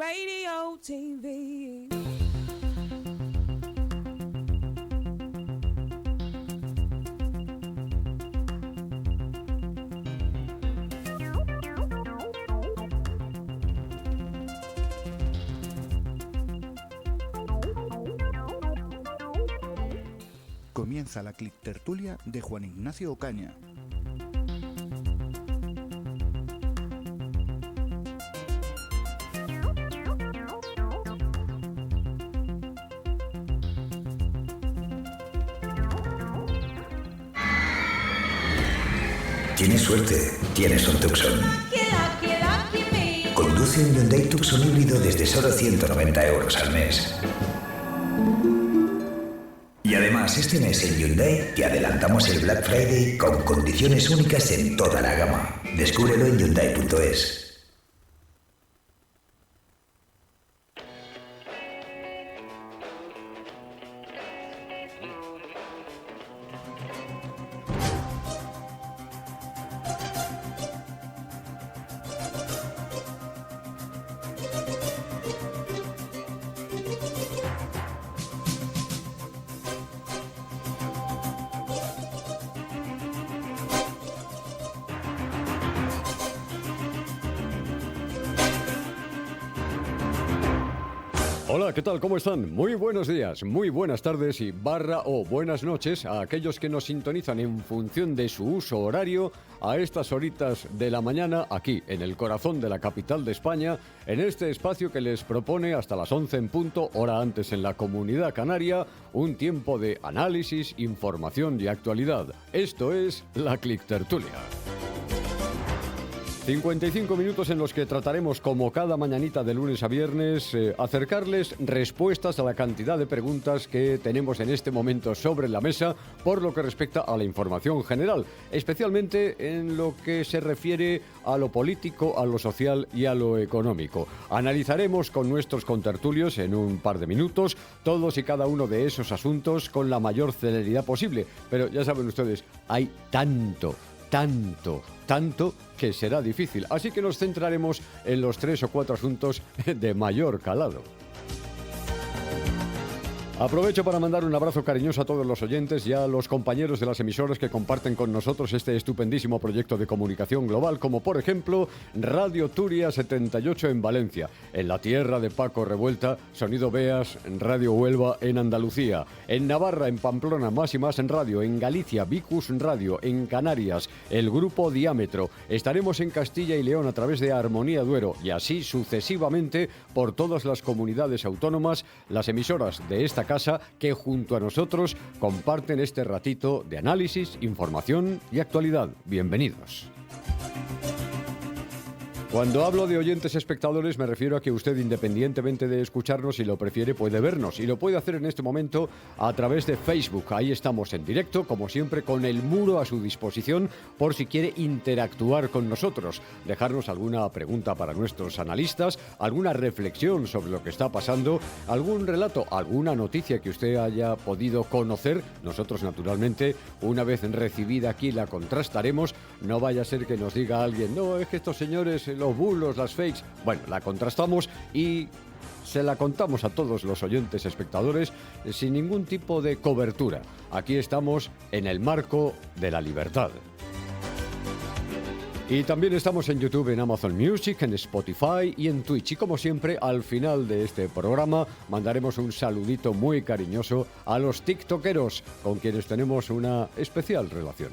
radio, TV. Comienza la Click Tertulia de Juan Ignacio Ocaña. Tienes suerte, tienes un Tucson. Conduce un Hyundai Tucson híbrido desde solo 190 euros al mes. Y además, este mes en Hyundai te adelantamos el Black Friday con condiciones únicas en toda la gama. Descúbrelo en Hyundai.es. Hola, ¿qué tal? ¿Cómo están? Muy buenos días, muy buenas tardes y buenas noches a aquellos que nos sintonizan en función de su uso horario a estas horitas de la mañana aquí, en el corazón de la capital de España, en este espacio que les propone hasta las 11 en punto, hora antes en la Comunidad Canaria, un tiempo de análisis, información y actualidad. Esto es la Click Tertulia. 55 minutos en los que trataremos, como cada mañanita de lunes a viernes, acercarles respuestas a la cantidad de preguntas que tenemos en este momento sobre la mesa por lo que respecta a la información general, especialmente en lo que se refiere a lo político, a lo social y a lo económico. Analizaremos con nuestros contertulios en un par de minutos todos y cada uno de esos asuntos con la mayor celeridad posible, pero ya saben ustedes, hay tanto que será difícil. Así que nos centraremos en los 3 o 4 asuntos de mayor calado. Aprovecho para mandar un abrazo cariñoso a todos los oyentes y a los compañeros de las emisoras que comparten con nosotros este estupendísimo proyecto de comunicación global, como por ejemplo Radio Turia 78 en Valencia, en la tierra de Paco Revuelta, Sonido Beas, Radio Huelva en Andalucía, en Navarra, en Pamplona, Más y Más en Radio, en Galicia, Vicus Radio, en Canarias, el Grupo Diámetro. Estaremos en Castilla y León a través de Armonía Duero y así sucesivamente por todas las comunidades autónomas, las emisoras de esta casa que junto a nosotros comparten este ratito de análisis, información y actualidad. Bienvenidos. Cuando hablo de oyentes espectadores me refiero a que usted, independientemente de escucharnos, si lo prefiere, puede vernos. Y lo puede hacer en este momento a través de Facebook. Ahí estamos en directo, como siempre, con el muro a su disposición por si quiere interactuar con nosotros. Dejarnos alguna pregunta para nuestros analistas, alguna reflexión sobre lo que está pasando, algún relato, alguna noticia que usted haya podido conocer. Nosotros, naturalmente, una vez recibida aquí, la contrastaremos. No vaya a ser que nos diga alguien, no, es que estos señores, los bulos, las fakes. Bueno, la contrastamos y se la contamos a todos los oyentes espectadores sin ningún tipo de cobertura. Aquí estamos en el marco de la libertad. Y también estamos en YouTube, en Amazon Music, en Spotify y en Twitch. Y como siempre, al final de este programa mandaremos un saludito muy cariñoso a los tiktokeros con quienes tenemos una especial relación.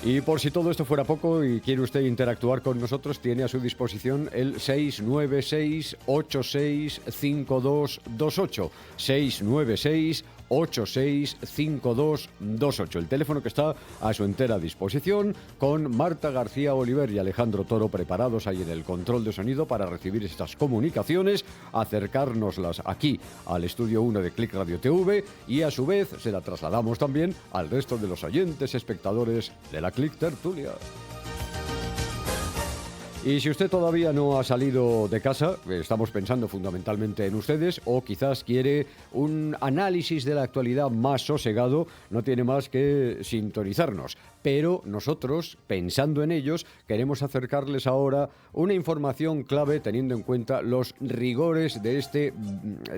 Y por si todo esto fuera poco y quiere usted interactuar con nosotros, tiene a su disposición el 696-865228. 696-865228. El teléfono que está a su entera disposición, con Marta García Oliver y Alejandro Toro preparados ahí en el control de sonido para recibir estas comunicaciones, acercárnoslas aquí al estudio 1 de Click Radio TV y a su vez se la trasladamos también al resto de los oyentes espectadores de la Click Tertulia. Y si usted todavía no ha salido de casa, estamos pensando fundamentalmente en ustedes, o quizás quiere un análisis de la actualidad más sosegado, no tiene más que sintonizarnos. Pero nosotros, pensando en ellos, queremos acercarles ahora una información clave teniendo en cuenta los rigores de este,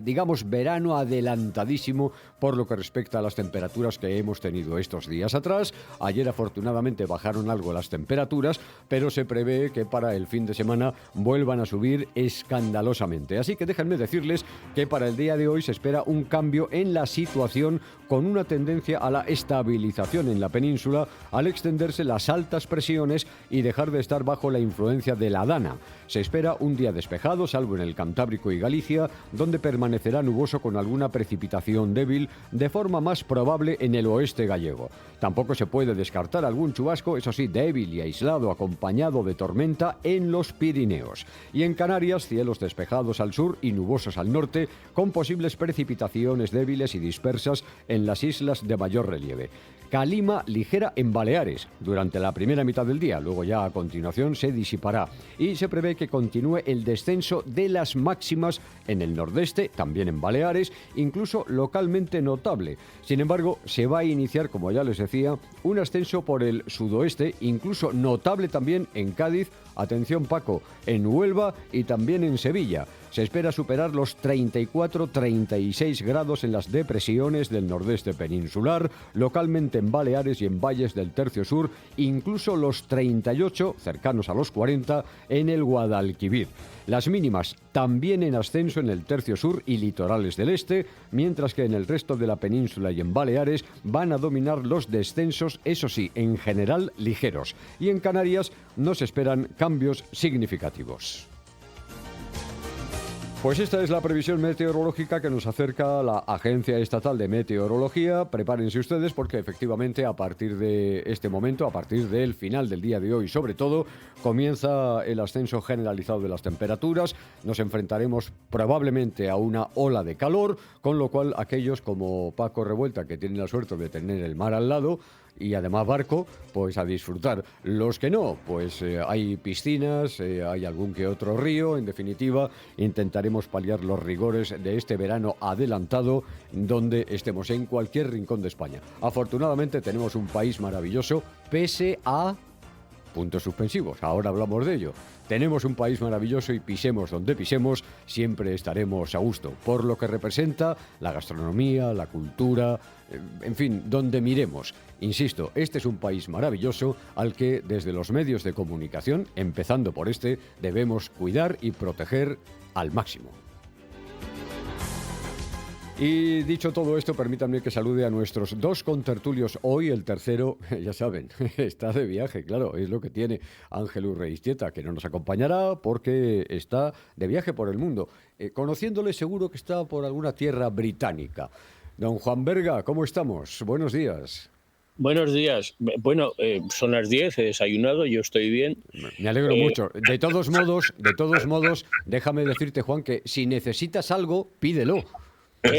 digamos, verano adelantadísimo por lo que respecta a las temperaturas que hemos tenido estos días atrás. Ayer afortunadamente bajaron algo las temperaturas, pero se prevé que para el fin de semana vuelvan a subir escandalosamente. Así que déjenme decirles que para el día de hoy se espera un cambio en la situación con una tendencia a la estabilización en la península al extenderse las altas presiones y dejar de estar bajo la influencia de la Dana. Se espera un día despejado, salvo en el Cantábrico y Galicia, donde permanecerá nuboso con alguna precipitación débil, de forma más probable en el oeste gallego. Tampoco se puede descartar algún chubasco, eso sí, débil y aislado, acompañado de tormenta en los Pirineos. Y en Canarias, cielos despejados al sur y nubosos al norte, con posibles precipitaciones débiles y dispersas en las islas de mayor relieve. Calima ligera en Baleares durante la primera mitad del día, luego ya a continuación se disipará y se prevé que continúe el descenso de las máximas en el nordeste, también en Baleares, incluso localmente notable. Sin embargo, se va a iniciar, como ya les decía, un ascenso por el sudoeste, incluso notable también en Cádiz, atención Paco, en Huelva y también en Sevilla. Se espera superar los 34-36 grados en las depresiones del nordeste peninsular, localmente en Baleares y en valles del tercio sur, incluso los 38, cercanos a los 40, en el Guadalquivir. Las mínimas también en ascenso en el tercio sur y litorales del este, mientras que en el resto de la península y en Baleares van a dominar los descensos, eso sí, en general ligeros. Y en Canarias no se esperan cambios significativos. Pues esta es la previsión meteorológica que nos acerca la Agencia Estatal de Meteorología. Prepárense ustedes porque efectivamente a partir de este momento, a partir del final del día de hoy sobre todo, comienza el ascenso generalizado de las temperaturas. Nos enfrentaremos probablemente a una ola de calor, con lo cual aquellos como Paco Revuelta, que tienen la suerte de tener el mar al lado, y además barco, pues a disfrutar. Los que no, pues hay piscinas, hay algún que otro río. En definitiva, intentaremos paliar los rigores de este verano adelantado donde estemos en cualquier rincón de España. Afortunadamente tenemos un país maravilloso, pese a puntos suspensivos. Ahora hablamos de ello. Tenemos un país maravilloso y pisemos donde pisemos, siempre estaremos a gusto, por lo que representa la gastronomía, la cultura, en fin, donde miremos. Insisto, este es un país maravilloso al que desde los medios de comunicación, empezando por este, debemos cuidar y proteger al máximo. Y dicho todo esto, permítanme que salude a nuestros dos contertulios hoy. El tercero, ya saben, está de viaje, claro, es lo que tiene Ángel Urreistieta, que no nos acompañará porque está de viaje por el mundo. Conociéndole seguro que está por alguna tierra británica. Don Juan Berga, ¿cómo estamos? Buenos días. Buenos días. Bueno, son las 10, he desayunado, yo estoy bien. Me alegro mucho. De todos modos, déjame decirte, Juan, que si necesitas algo, pídelo. A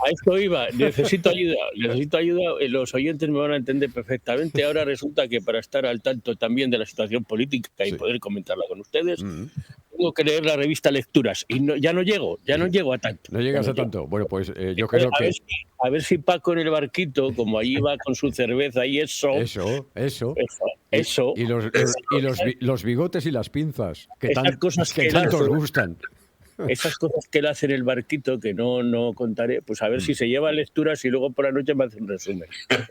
esto iba. Necesito ayuda. Los oyentes me van a entender perfectamente. Ahora resulta que para estar al tanto también de la situación política y poder comentarla con ustedes, tengo que leer la revista Lecturas. Y ya no llego a tanto. No llegas a tanto. Bueno, pues yo creo que... A ver si Paco en el barquito, como allí va con su cerveza y eso. Y los bigotes y las pinzas, que que tanto os gustan. Esas cosas que él hace en el barquito, que no contaré, pues a ver si se lleva lecturas y luego por la noche me hace un resumen.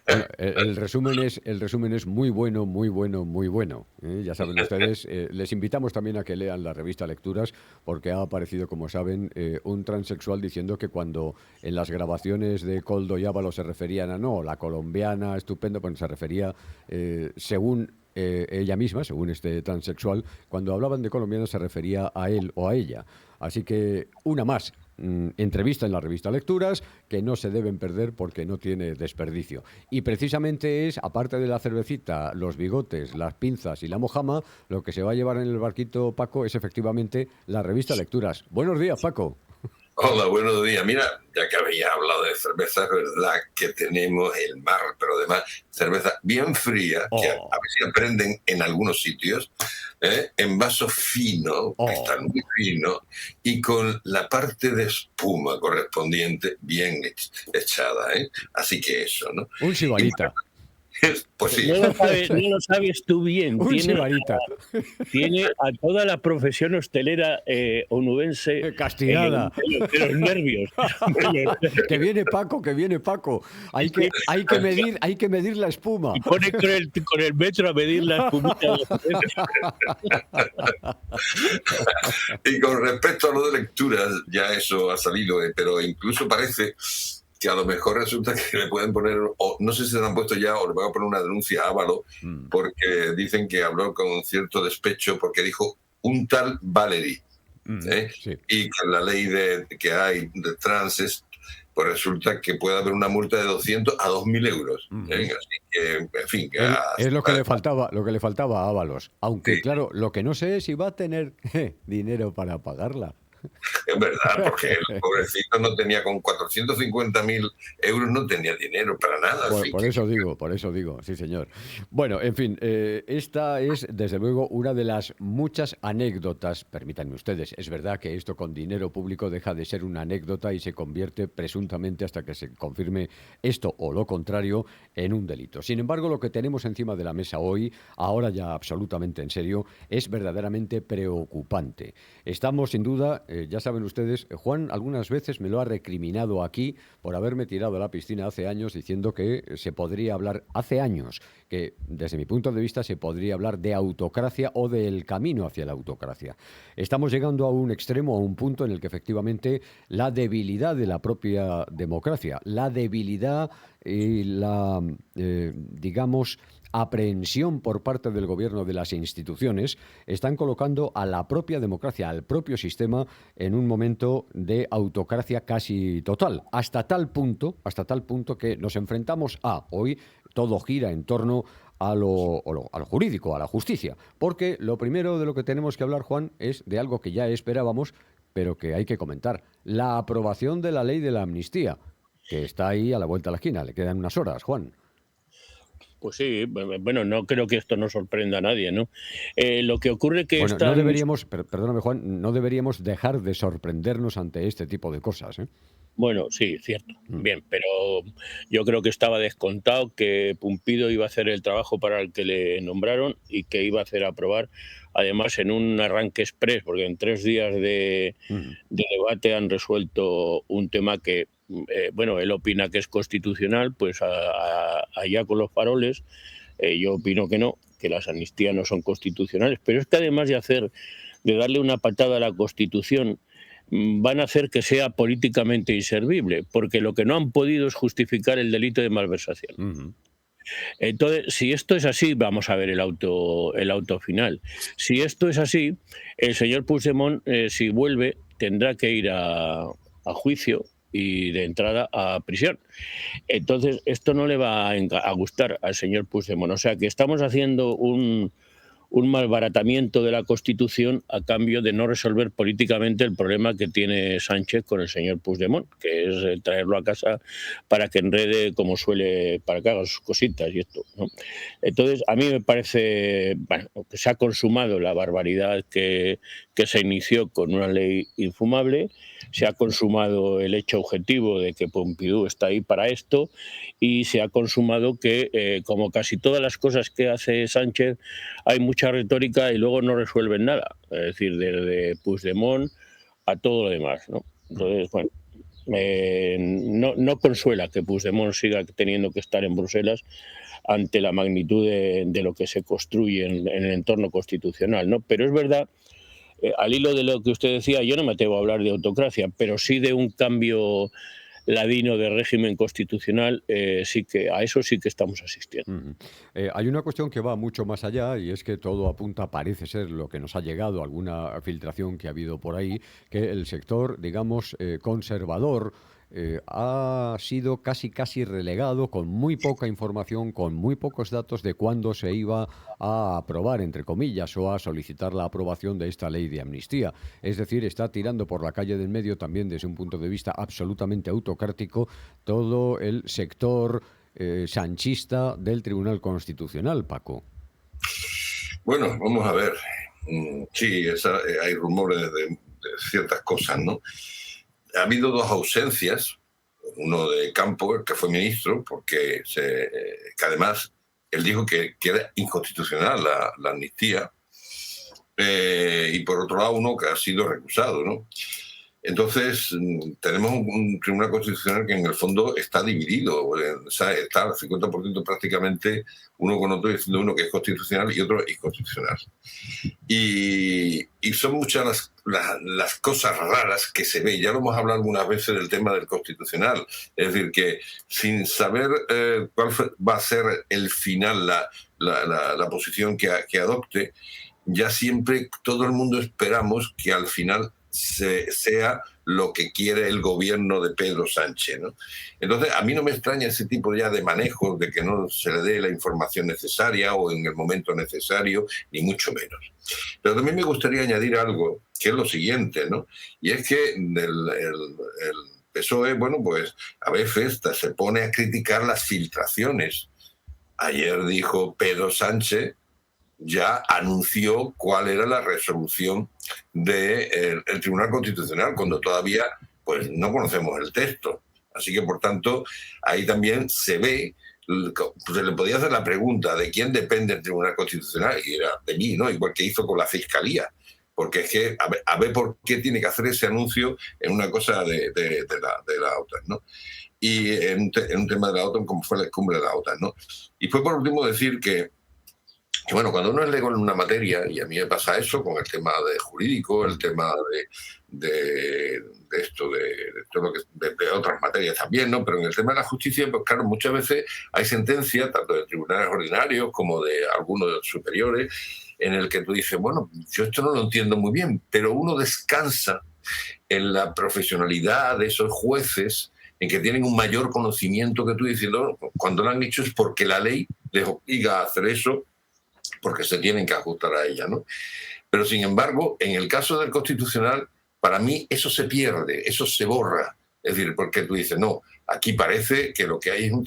Bueno, el resumen es muy bueno, muy bueno, muy bueno. Ya saben ustedes, les invitamos también a que lean la revista Lecturas, porque ha aparecido, como saben, un transexual diciendo que cuando en las grabaciones de Coldo y Ávalo se referían a la colombiana, estupendo, pues se refería, según ella misma, según este transexual, cuando hablaban de colombiana se refería a él o a ella. Así que una más, entrevista en la revista Lecturas, que no se deben perder porque no tiene desperdicio. Y precisamente es, aparte de la cervecita, los bigotes, las pinzas y la mojama, lo que se va a llevar en el barquito, Paco, es efectivamente la revista Lecturas. Buenos días, Paco. Hola, buenos días. Mira, ya que había hablado de cerveza, es verdad que tenemos el mar, pero además cerveza bien fría, que a ver si aprenden en algunos sitios, en vaso fino, que están muy fino, y con la parte de espuma correspondiente bien echada. Así que eso, ¿no? Un sibarita. Pues sí. No lo sabes tú bien. Un sibarita. Tiene a toda la profesión hostelera onubense castigada. De los nervios. Que viene Paco. Hay que medir la espuma. Y pone con el metro a medir la espumita. Y con respecto a lo de lecturas, ya eso ha salido, pero incluso parece que a lo mejor resulta que le pueden poner, o no sé si se le han puesto ya, o le van a poner una denuncia a Ábalos, porque dicen que habló con cierto despecho porque dijo un tal Valery. Sí. Y que la ley que hay de transes, pues resulta que puede haber una multa de 200 a 2.000 euros. Así que, en fin. Es lo que le faltaba a Ábalos. Aunque, sí, claro, lo que no sé es si va a tener dinero para pagarla. Es verdad, porque el pobrecito no tenía, con 450.000 euros no tenía dinero para nada. Por eso digo, sí señor. Bueno, en fin, esta es desde luego una de las muchas anécdotas, permítanme ustedes, es verdad que esto con dinero público deja de ser una anécdota y se convierte presuntamente, hasta que se confirme esto o lo contrario, en un delito. Sin embargo, lo que tenemos encima de la mesa hoy, ahora ya absolutamente en serio, es verdaderamente preocupante. Estamos sin duda... ya saben ustedes, Juan algunas veces me lo ha recriminado aquí por haberme tirado a la piscina hace años diciendo que se podría hablar, hace años, que desde mi punto de vista se podría hablar de autocracia o del camino hacia la autocracia. Estamos llegando a un extremo, a un punto en el que efectivamente la debilidad de la propia democracia, la debilidad y la, digamos, aprehensión por parte del gobierno de las instituciones están colocando a la propia democracia, al propio sistema, en un momento de autocracia casi total, hasta tal punto que nos enfrentamos hoy todo gira en torno a lo jurídico, a la justicia, porque lo primero de lo que tenemos que hablar, Juan, es de algo que ya esperábamos, pero que hay que comentar: la aprobación de la ley de la amnistía, que está ahí a la vuelta de la esquina. Le quedan unas horas, Juan. Pues sí, bueno, no creo que esto no sorprenda a nadie, ¿no? Lo que ocurre que no deberíamos, perdóname Juan, no deberíamos dejar de sorprendernos ante este tipo de cosas, ¿eh? Bueno, sí, cierto. Bien, pero yo creo que estaba descontado que Pumpido iba a hacer el trabajo para el que le nombraron y que iba a hacer aprobar, además en un arranque express, porque en 3 días de debate han resuelto un tema que, bueno, él opina que es constitucional, pues allá con los faroles. Yo opino que no, que las amnistías no son constitucionales, pero es que además de darle una patada a la Constitución, van a hacer que sea políticamente inservible, porque lo que no han podido es justificar el delito de malversación. Entonces, si esto es así, vamos a ver el auto final. Si esto es así, el señor Puigdemont, si vuelve, tendrá que ir a juicio y de entrada a prisión. Entonces, esto no le va a gustar al señor Puigdemont. O sea, que estamos haciendo un malbaratamiento de la Constitución a cambio de no resolver políticamente el problema que tiene Sánchez con el señor Puigdemont, que es traerlo a casa para que enrede como suele, para que haga sus cositas y esto, ¿no? Entonces, a mí me parece, bueno, que se ha consumado la barbaridad que se inició con una ley infumable, se ha consumado el hecho objetivo de que Pompidou está ahí para esto, y se ha consumado que, como casi todas las cosas que hace Sánchez, hay mucha retórica y luego no resuelven nada. Es decir, desde Puigdemont a todo lo demás, ¿no? Entonces, bueno, no consuela que Puigdemont siga teniendo que estar en Bruselas ante la magnitud de lo que se construye en el entorno constitucional, ¿no? Pero es verdad, al hilo de lo que usted decía, yo no me atrevo a hablar de autocracia, pero sí de un cambio ladino de régimen constitucional, sí que a eso sí que estamos asistiendo. Hay una cuestión que va mucho más allá, y es que todo apunta, parece ser lo que nos ha llegado, alguna filtración que ha habido por ahí, que el sector, digamos, conservador, ha sido casi relegado con muy poca información, con muy pocos datos de cuándo se iba a aprobar, entre comillas, o a solicitar la aprobación de esta ley de amnistía. Es decir, está tirando por la calle del medio también desde un punto de vista absolutamente autocrático todo el sector sanchista del Tribunal Constitucional, Paco. Bueno, vamos a ver. Sí, hay rumores de ciertas cosas, ¿no? Ha habido dos ausencias, uno de Campo, el que fue ministro, porque que además él dijo que era inconstitucional la amnistía, y por otro lado uno que ha sido recusado, ¿no? Entonces, tenemos un Tribunal Constitucional que en el fondo está dividido, o sea, está al 50% prácticamente uno con otro, diciendo uno que es constitucional y otro inconstitucional. Y son muchas las cosas raras que se ven. Ya lo hemos hablado algunas veces del tema del constitucional. Es decir, que sin saber cuál va a ser el final, la posición que adopte, ya siempre todo el mundo esperamos que al final sea lo que quiere el gobierno de Pedro Sánchez, ¿no? Entonces, a mí no me extraña ese tipo ya de manejo, de que no se le dé la información necesaria o en el momento necesario, ni mucho menos. Pero también me gustaría añadir algo, que es lo siguiente, ¿no? Y es que el PSOE, bueno, pues a veces se pone a criticar las filtraciones. Ayer dijo Pedro Sánchez, ya anunció cuál era la resolución del Tribunal Constitucional, cuando todavía pues, no conocemos el texto. Así que, por tanto, ahí también se ve, se le podía hacer la pregunta de quién depende el Tribunal Constitucional, y era de mí, ¿no? Igual que hizo con la Fiscalía. Porque es que, a ver por qué tiene que hacer ese anuncio en una cosa de la OTAN, ¿no? Y en un tema de la OTAN, como fue la cumbre de la OTAN, ¿no? Y fue por último decir que bueno, cuando uno es lego en una materia, y a mí me pasa eso con el tema de jurídico, el tema de otras materias también, ¿no? Pero en el tema de la justicia, pues claro, muchas veces hay sentencias, tanto de tribunales ordinarios como de algunos superiores, en el que tú dices, bueno, yo esto no lo entiendo muy bien, pero uno descansa en la profesionalidad de esos jueces, en que tienen un mayor conocimiento que tú, diciendo, cuando lo han hecho es porque la ley les obliga a hacer eso, porque se tienen que ajustar a ella, ¿no? Pero, sin embargo, en el caso del Constitucional, para mí eso se pierde, eso se borra. Es decir, porque tú dices, no, aquí parece que lo que hay es un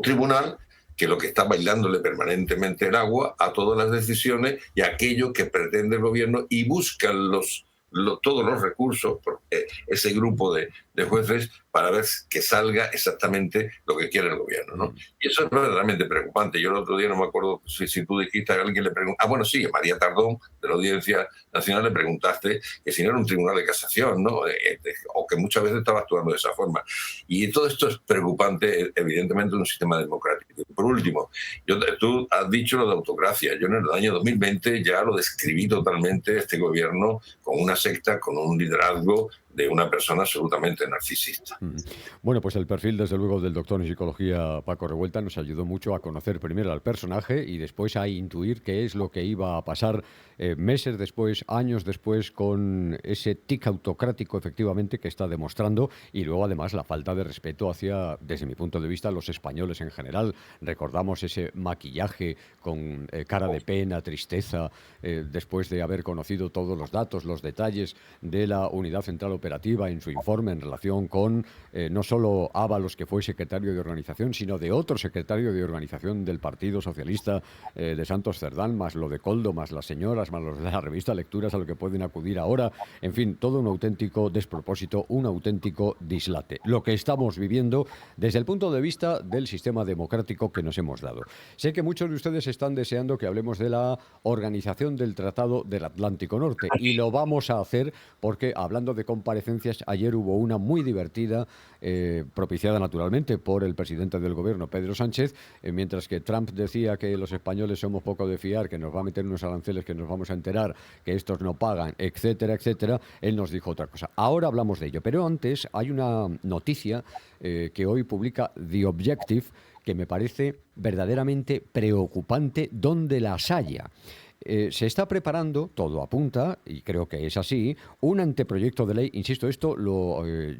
tribunal que lo que está bailándole permanentemente el agua a todas las decisiones y a aquello que pretende el gobierno, y buscan todos los recursos, ese grupo de jueces, para ver que salga exactamente lo que quiere el gobierno, ¿no? Y eso es verdaderamente preocupante. Yo el otro día, no me acuerdo si tú dijiste, a alguien le preguntó, bueno, sí, a María Tardón, de la Audiencia Nacional, le preguntaste que si no era un tribunal de casación, ¿no? O que muchas veces estaba actuando de esa forma. Y todo esto es preocupante, evidentemente, en un sistema democrático. Y por último, tú has dicho lo de autocracia. Yo en el año 2020 ya lo describí totalmente, este gobierno, con una secta, con un liderazgo de una persona absolutamente narcisista. Bueno, pues el perfil, desde luego, del doctor en psicología Paco Revuelta nos ayudó mucho a conocer primero al personaje y después a intuir qué es lo que iba a pasar meses después, años después, con ese tic autocrático, efectivamente, que está demostrando, y luego, además, la falta de respeto hacia, desde mi punto de vista, los españoles en general. Recordamos ese maquillaje con cara de pena, tristeza, después de haber conocido todos los datos, los detalles de la Unidad Central Operativa en su informe en relación con no solo Ábalos, que fue secretario de organización, sino de otro secretario de organización del Partido Socialista, de Santos Cerdán, más lo de Coldo, más las señoras, más los de la revista Lecturas, a lo que pueden acudir ahora. En fin, todo un auténtico despropósito, un auténtico dislate. Lo que estamos viviendo desde el punto de vista del sistema democrático que nos hemos dado. Sé que muchos de ustedes están deseando que hablemos de la organización del Tratado del Atlántico Norte, y lo vamos a hacer porque, hablando de comparecencias, ayer hubo una muy divertida, propiciada naturalmente por el presidente del gobierno, Pedro Sánchez, mientras que Trump decía que los españoles somos poco de fiar, que nos va a meter unos aranceles que nos vamos a enterar, que estos no pagan, etcétera, etcétera. Él nos dijo otra cosa. Ahora hablamos de ello, pero antes hay una noticia que hoy publica The Objective, que me parece verdaderamente preocupante donde las haya. se está preparando, todo apunta, y creo que es así, un anteproyecto de ley, insisto, esto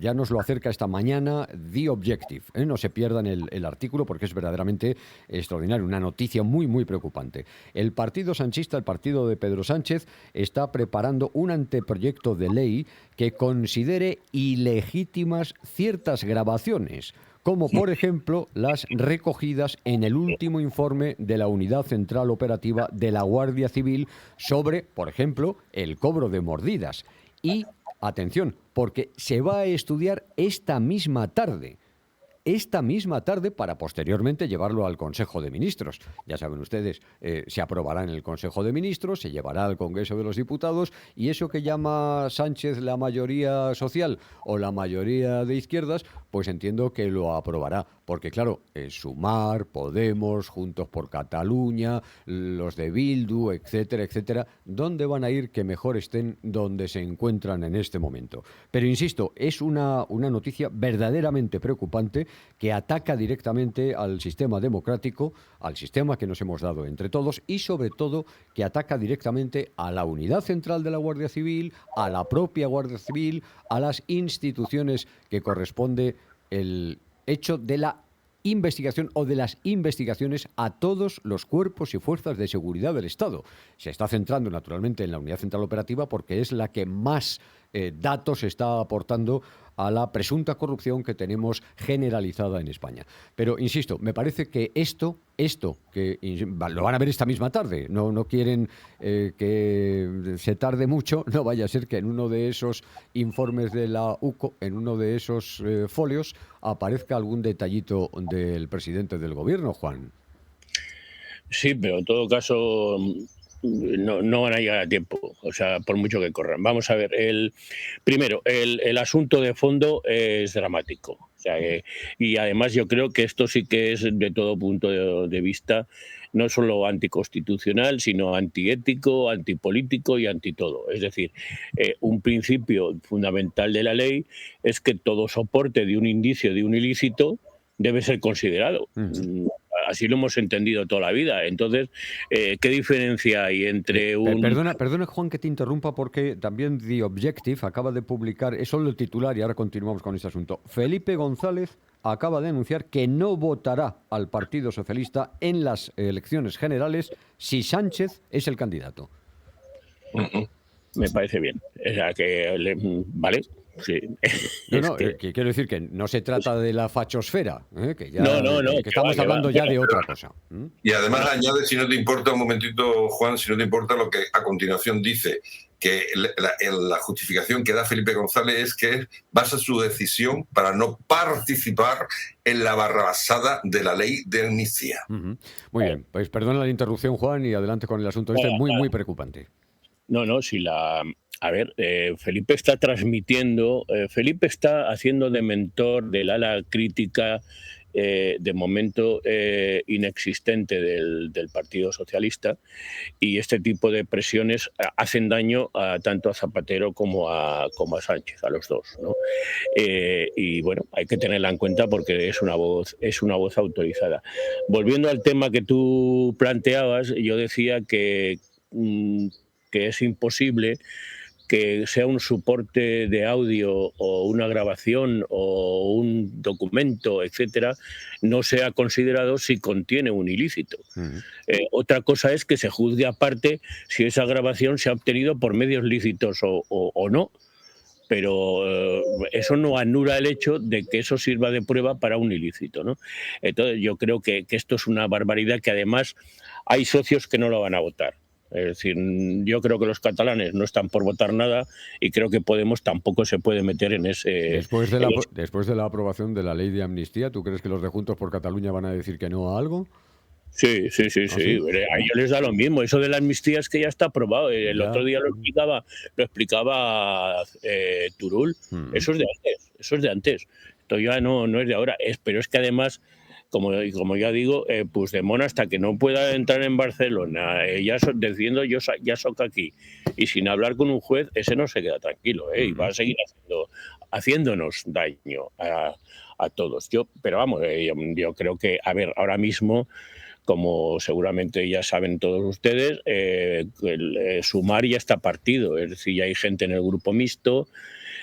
ya nos lo acerca esta mañana The Objective, no se pierdan el artículo porque es verdaderamente extraordinario, una noticia muy, muy preocupante. El partido sanchista, el partido de Pedro Sánchez, está preparando un anteproyecto de ley que considere ilegítimas ciertas grabaciones, como por ejemplo las recogidas en el último informe de la Unidad Central Operativa de la Guardia Civil sobre, por ejemplo, el cobro de mordidas. Y, atención, porque se va a estudiar esta misma tarde para posteriormente llevarlo al Consejo de Ministros. Ya saben ustedes, se aprobará en el Consejo de Ministros, se llevará al Congreso de los Diputados y eso que llama Sánchez la mayoría social o la mayoría de izquierdas, pues entiendo que lo aprobará. Porque claro, Sumar, Podemos, Juntos por Cataluña, los de Bildu, etcétera, etcétera, ¿dónde van a ir que mejor estén donde se encuentran en este momento? Pero insisto, es una noticia verdaderamente preocupante que ataca directamente al sistema democrático, al sistema que nos hemos dado entre todos y sobre todo que ataca directamente a la unidad central de la Guardia Civil, a la propia Guardia Civil, a las instituciones que corresponde el hecho de la investigación o de las investigaciones a todos los cuerpos y fuerzas de seguridad del Estado. Se está centrando naturalmente en la Unidad Central Operativa porque es la que más datos está aportando a la presunta corrupción que tenemos generalizada en España. Pero, insisto, me parece que esto que lo van a ver esta misma tarde, no quieren que se tarde mucho, no vaya a ser que en uno de esos informes de la UCO, en uno de esos folios, aparezca algún detallito del presidente del gobierno, Juan. Sí, pero en todo caso no van a llegar a tiempo, o sea, por mucho que corran. Vamos a ver, primero, el asunto de fondo es dramático. O sea, y además yo creo que esto sí que es, de todo punto de vista, no solo anticonstitucional, sino antiético, antipolítico y antitodo. Es decir, un principio fundamental de la ley es que todo soporte de un indicio de un ilícito debe ser considerado. Así lo hemos entendido toda la vida. Entonces, ¿qué diferencia hay entre un...? Perdona, Juan, que te interrumpa, porque también The Objective acaba de publicar, es solo el titular y ahora continuamos con este asunto. Felipe González acaba de anunciar que no votará al Partido Socialista en las elecciones generales si Sánchez es el candidato. Me parece bien. O sea, vale. Sí. Quiero decir que no se trata de la fachosfera, que ya que estamos hablando ya de otra cosa. Y además añade, si no te importa, un momentito, Juan, si no te importa lo que a continuación dice, que la justificación que da Felipe González es que basa su decisión para no participar en la barrabasada de la ley de amnistía. Muy bien, pues perdona la interrupción, Juan, y adelante con el asunto muy preocupante. A ver, Felipe está transmitiendo, Felipe está haciendo de mentor del ala crítica, de momento inexistente del Partido Socialista, y este tipo de presiones hacen daño tanto a Zapatero como a Sánchez, a los dos, ¿no? Y bueno, hay que tenerla en cuenta porque es una voz autorizada. Volviendo al tema que tú planteabas, yo decía que es imposible que sea un soporte de audio o una grabación o un documento, etcétera, no sea considerado si contiene un ilícito. Otra cosa es que se juzgue aparte si esa grabación se ha obtenido por medios lícitos o no, pero eso no anula el hecho de que eso sirva de prueba para un ilícito, ¿no? Entonces yo creo que esto es una barbaridad, que además hay socios que no lo van a votar. Es decir, yo creo que los catalanes no están por votar nada y creo que Podemos tampoco se puede meter en ese... Después de la aprobación de la ley de amnistía, ¿tú crees que los de Juntos por Cataluña van a decir que no a algo? Sí. A ellos les da lo mismo. Eso de la amnistía es que ya está aprobado. Otro día lo explicaba Turull. Eso es de antes. Esto ya no es de ahora. Pero es que además, como ya digo, Puigdemont, hasta que no pueda entrar en Barcelona, diciendo yo ya soy aquí, y sin hablar con un juez, ese no se queda tranquilo, y va a seguir haciéndonos daño a todos. Pero vamos, yo creo que, a ver, ahora mismo, como seguramente ya saben todos ustedes, Sumar ya está partido, es decir, ya hay gente en el grupo mixto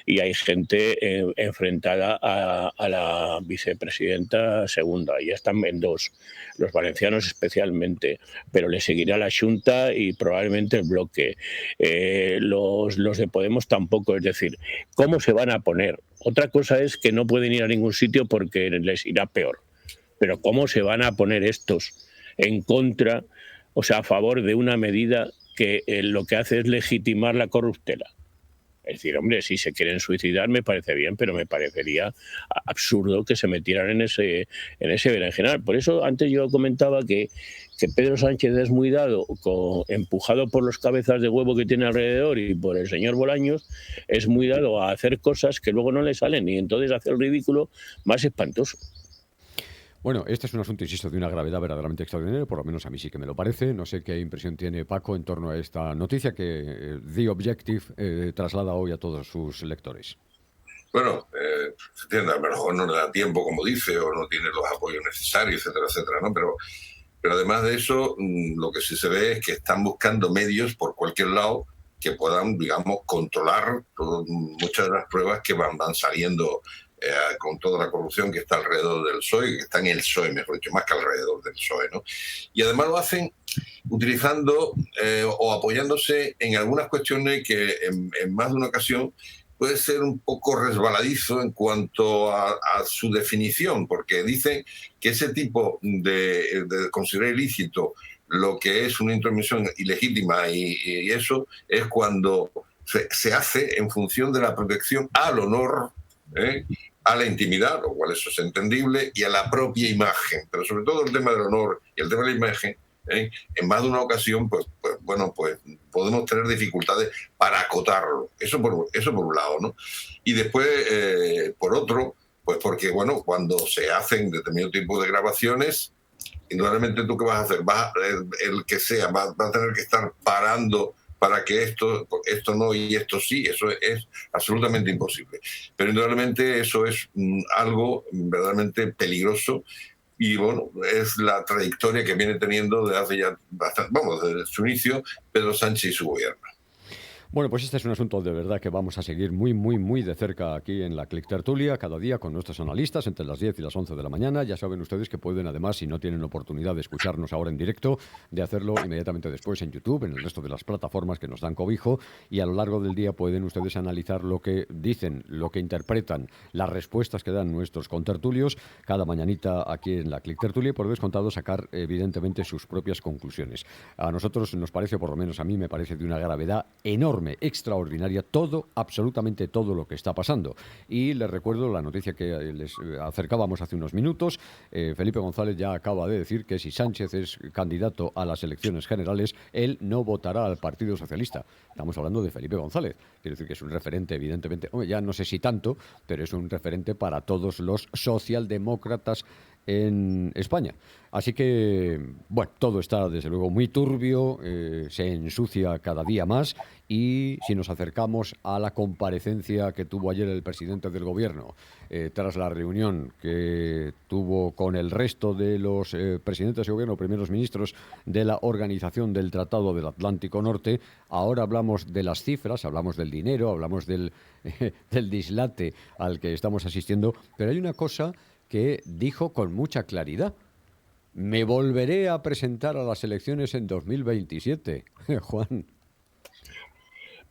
y hay gente enfrentada a la vicepresidenta segunda. Ya están en dos, los valencianos especialmente, pero le seguirá la Xunta y probablemente el bloque. Los de Podemos tampoco, es decir, ¿cómo se van a poner? Otra cosa es que no pueden ir a ningún sitio porque les irá peor, pero ¿cómo se van a poner estos en contra, o sea, a favor de una medida que lo que hace es legitimar la corruptela? Es decir, hombre, si se quieren suicidar me parece bien, pero me parecería absurdo que se metieran en ese berenjenal. Por eso antes yo comentaba que Pedro Sánchez es muy dado, empujado por los cabezas de huevo que tiene alrededor y por el señor Bolaños, es muy dado a hacer cosas que luego no le salen y entonces hace el ridículo más espantoso. Bueno, este es un asunto, insisto, de una gravedad verdaderamente extraordinaria, por lo menos a mí sí que me lo parece. No sé qué impresión tiene Paco en torno a esta noticia que The Objective traslada hoy a todos sus lectores. Bueno, se entiende, a lo mejor no le da tiempo, como dice, o no tiene los apoyos necesarios, etcétera, etcétera, ¿no? Pero además de eso, lo que sí se ve es que están buscando medios por cualquier lado que puedan, digamos, controlar muchas de las pruebas que van saliendo con toda la corrupción que está alrededor del PSOE, que está en el PSOE, mejor dicho, más que alrededor del PSOE, ¿no? Y además lo hacen utilizando o apoyándose en algunas cuestiones que en más de una ocasión puede ser un poco resbaladizo en cuanto a su definición, porque dicen que ese tipo de considerar ilícito lo que es una intromisión ilegítima y eso es cuando se hace en función de la protección al honor, a la intimidad, lo cual eso es entendible, y a la propia imagen. Pero sobre todo el tema del honor y el tema de la imagen, en más de una ocasión, pues podemos tener dificultades para acotarlo. Eso por un lado, ¿no? Y después, por otro, pues porque, bueno, cuando se hacen determinado tipo de grabaciones, indudablemente tú qué vas a hacer, el que sea, va a tener que estar parando para que esto no y esto sí, eso es absolutamente imposible. Pero indudablemente eso es algo verdaderamente peligroso y bueno, es la trayectoria que viene teniendo desde hace ya bastante, desde su inicio, Pedro Sánchez y su gobierno. Bueno, pues este es un asunto de verdad que vamos a seguir muy, muy, muy de cerca aquí en la Click Tertulia, cada día con nuestros analistas entre las 10 y las 11 de la mañana. Ya saben ustedes que pueden, además, si no tienen oportunidad de escucharnos ahora en directo, de hacerlo inmediatamente después en YouTube, en el resto de las plataformas que nos dan cobijo, y a lo largo del día pueden ustedes analizar lo que dicen, lo que interpretan, las respuestas que dan nuestros contertulios cada mañanita aquí en la Click Tertulia y por descontado sacar, evidentemente, sus propias conclusiones. A nosotros nos parece, por lo menos a mí me parece de una gravedad enorme, extraordinaria, todo, absolutamente todo lo que está pasando. Y les recuerdo la noticia que les acercábamos hace unos minutos. Felipe González ya acaba de decir que si Sánchez es candidato a las elecciones generales, él no votará al Partido Socialista. Estamos hablando de Felipe González. Quiero decir que es un referente, evidentemente, ya no sé si tanto, pero es un referente para todos los socialdemócratas en España. Así que, bueno, todo está desde luego muy turbio, se ensucia cada día más y si nos acercamos a la comparecencia que tuvo ayer el presidente del gobierno tras la reunión que tuvo con el resto de los presidentes de gobierno, primeros ministros de la Organización del Tratado del Atlántico Norte, ahora hablamos de las cifras, hablamos del dinero, hablamos del dislate al que estamos asistiendo, pero hay una cosa que dijo con mucha claridad. Me volveré a presentar a las elecciones en 2027. Juan.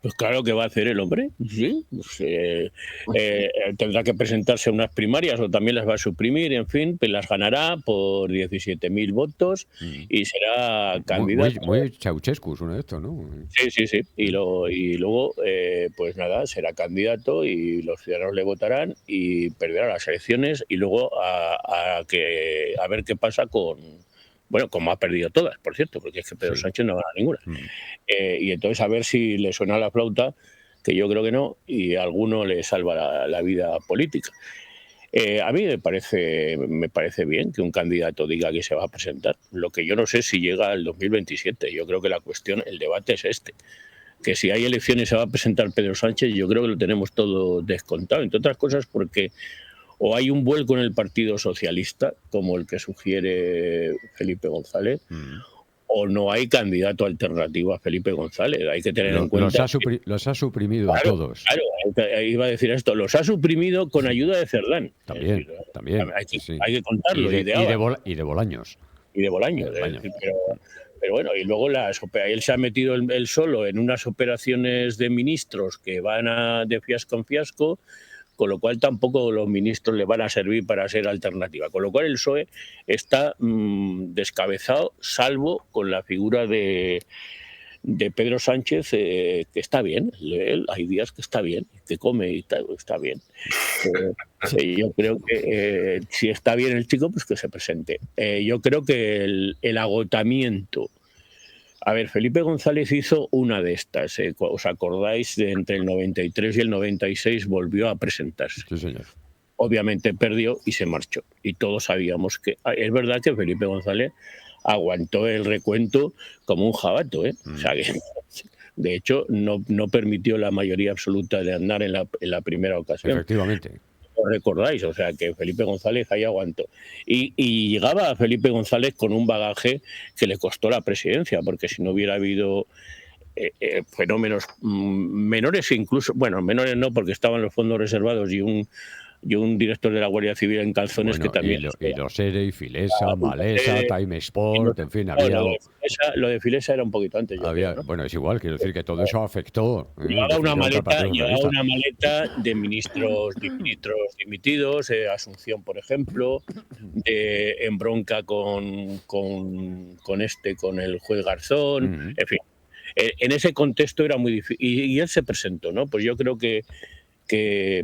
Pues claro que va a hacer el hombre, sí. Tendrá que presentarse a unas primarias o también las va a suprimir, en fin, pues las ganará por 17.000 votos y será candidato. Muy Ceausescu suena esto, ¿no? Sí. Y luego, pues nada, será candidato y los ciudadanos le votarán y perderá las elecciones y luego a ver qué pasa con... Bueno, como ha perdido todas, por cierto, porque es que Pedro Sánchez no gana ninguna. Y entonces a ver si le suena la flauta, que yo creo que no, y a alguno le salva la vida política. A mí me parece bien que un candidato diga que se va a presentar. Lo que yo no sé si llega al 2027. Yo creo que la cuestión, el debate es este. Que si hay elecciones se va a presentar Pedro Sánchez, yo creo que lo tenemos todo descontado. Entre otras cosas porque o hay un vuelco en el Partido Socialista, como el que sugiere Felipe González, o no hay candidato alternativo a Felipe González. Hay que tener en cuenta... Los ha suprimido a todos. Claro, iba a decir esto. Los ha suprimido con ayuda de Cerdán. También. Hay que contarlo. Y de Bolaños. Y de Bolaños. Pero bueno, y luego él se ha metido él solo en unas operaciones de ministros que van de fiasco en fiasco, con lo cual tampoco los ministros le van a servir para ser alternativa. Con lo cual el PSOE está descabezado, salvo con la figura de Pedro Sánchez, que está bien. Hay días que está bien, que come y tal, está bien. Yo creo que si está bien el chico, pues que se presente. Yo creo que el agotamiento... A ver, Felipe González hizo una de estas. ¿Os acordáis? Entre el 93 y el 96 volvió a presentarse. Sí, señor. Obviamente perdió y se marchó. Y todos sabíamos que... Es verdad que Felipe González aguantó el recuento como un jabato, ¿eh? O sea que, de hecho, no permitió la mayoría absoluta de andar en la primera ocasión. Efectivamente. ¿Os recordáis? O sea, que Felipe González ahí aguantó. Y llegaba a Felipe González con un bagaje que le costó la presidencia, porque si no hubiera habido fenómenos menores incluso, bueno, menores no, porque estaban los fondos reservados y un director de la Guardia Civil en calzones, que también... Y los ERE, y Filesa, Malesa, Time Sport, en fin, había... Lo de Filesa era un poquito antes. ¿no? Bueno, es igual, quiero decir que todo eso afectó... Llevaba una maleta de ministros dimitidos, Asunción, por ejemplo, en bronca con el juez Garzón, en fin. En ese contexto era muy difícil. Y él se presentó, ¿no? Pues yo creo que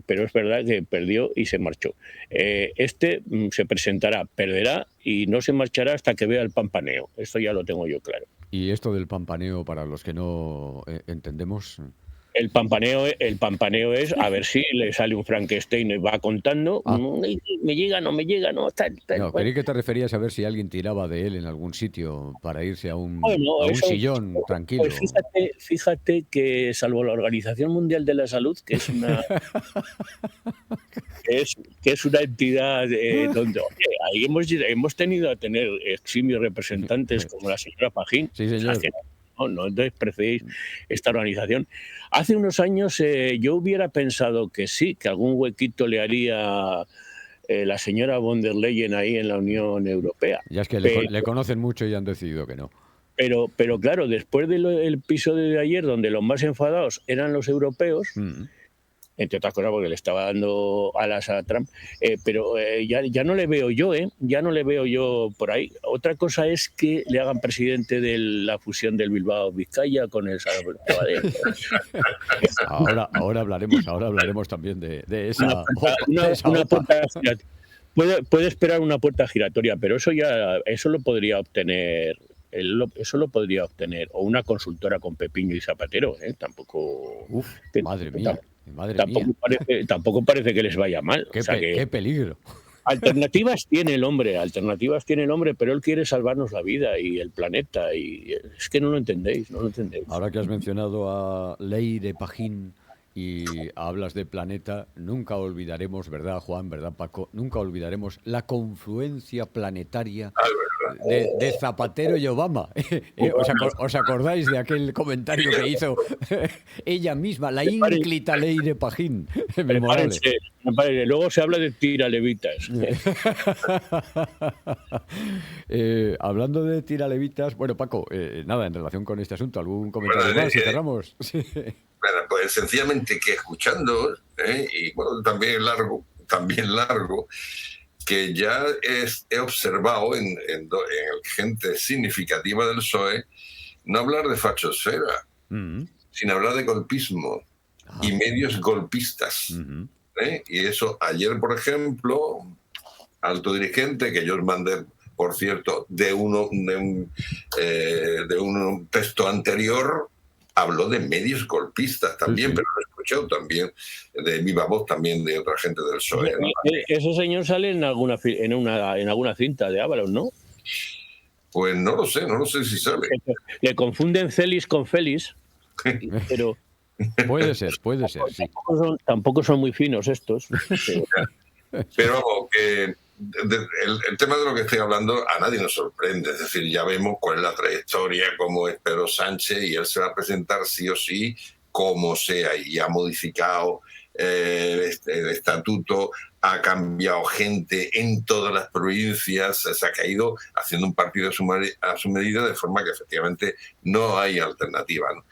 pero es verdad que perdió y se marchó. Se presentará, perderá y no se marchará hasta que vea el pampaneo. Esto ya lo tengo yo claro. ¿Y esto del pampaneo, para los que no entendemos? El pampaneo es a ver si le sale un Frankenstein y va contando. Me llega, no me llega, no. No, creí que te referías a ver si alguien tiraba de él en algún sitio para irse a un sillón tranquilo. Pues fíjate que, salvo la Organización Mundial de la Salud, que es una que es una entidad donde ahí hemos tenido a tener eximios representantes como la señora Pajín. Sí, señor. No despreciéis esta organización. Hace unos años yo hubiera pensado que sí, que algún huequito le haría la señora von der Leyen ahí en la Unión Europea. Ya es que le conocen mucho y han decidido que no. Pero claro, después del episodio de ayer, donde los más enfadados eran los europeos, entre otras cosas porque le estaba dando alas a Trump, pero ya no le veo yo, ya no le veo yo por ahí. Otra cosa es que le hagan presidente de la fusión del Bilbao-Vizcaya con el Sabadell. Ahora hablaremos también de esa. Una puerta giratoria. Puede esperar una puerta giratoria, pero eso lo podría obtener. Eso lo podría obtener o una consultora con Pepiño y Zapatero, Tampoco. Madre mía. Tampoco parece que les vaya mal. Qué peligro. Alternativas tiene el hombre, pero él quiere salvarnos la vida y el planeta, y es que no lo entendéis. Ahora que has mencionado a Leire Pajín y hablas de planeta, nunca olvidaremos, ¿verdad, Juan? ¿Verdad, Paco? Nunca olvidaremos la confluencia planetaria de Zapatero y Obama. ¿Os acordáis de aquel comentario que hizo ella misma, la ínclita Leire Pajín? Prepárense. Luego se habla de tiralevitas. Hablando de tiralevitas, bueno, Paco, nada, en relación con este asunto, ¿algún comentario más y cerramos? Sí. Bueno, pues sencillamente que escuchando, y bueno, también largo, que ya he observado en gente significativa del PSOE no hablar de fachosfera, sino hablar de golpismo y medios golpistas. Y eso, ayer, por ejemplo, alto dirigente, que yo os mandé, por cierto, de un texto anterior, habló de medios golpistas también, pero lo he escuchado también de viva voz también de otra gente del PSOE. Ese señor sale en alguna cinta de Ábalos, ¿no? Pues no lo sé si sale. Le confunden Celis con Félix, pero... Puede ser, sí. Tampoco son muy finos estos. Pero vamos, que el tema de lo que estoy hablando a nadie nos sorprende. Es decir, ya vemos cuál es la trayectoria, cómo es Pedro Sánchez, y él se va a presentar sí o sí, como sea, y ha modificado el estatuto, ha cambiado gente en todas las provincias, se ha caído haciendo un partido a su medida, de forma que efectivamente no hay alternativa, ¿no?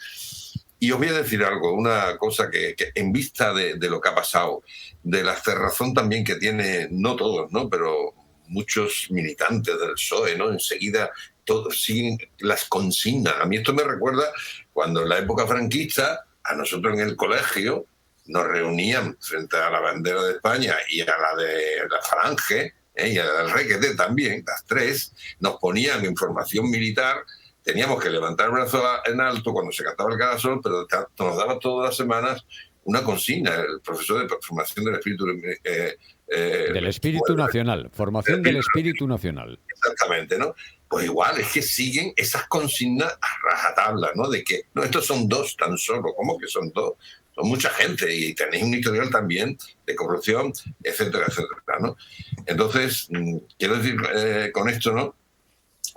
Y os voy a decir algo, una cosa que en vista de lo que ha pasado, de la cerrazón también que tiene, no todos, ¿no?, pero muchos militantes del PSOE, ¿no?, enseguida todos siguen las consignas. A mí esto me recuerda cuando en la época franquista, a nosotros en el colegio nos reunían frente a la bandera de España y a la de la Falange, y a la del Requete también, las tres, nos ponían información militar. Teníamos que levantar el brazo en alto cuando se cantaba el Cadasol, pero nos daba todas las semanas una consigna, el profesor de formación del espíritu... del espíritu nacional, formación del espíritu nacional. Exactamente, ¿no? Pues igual, es que siguen esas consignas a rajatabla, ¿no? De que, no, estos son dos tan solo, ¿cómo que son dos? Son mucha gente y tenéis un historial también de corrupción, etcétera, etcétera, ¿no? Entonces, quiero decir con esto, ¿no?,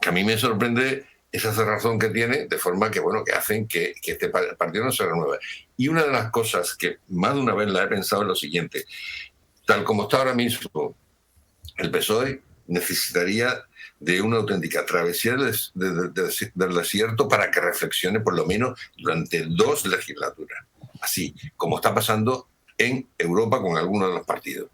que a mí me sorprende esa cerrazón que tiene, de forma que, bueno, que hacen que este partido no se renueve. Y una de las cosas que más de una vez la he pensado es lo siguiente: tal como está ahora mismo, el PSOE necesitaría de una auténtica travesía del desierto para que reflexione por lo menos durante 2 legislaturas, así como está pasando en Europa con algunos de los partidos.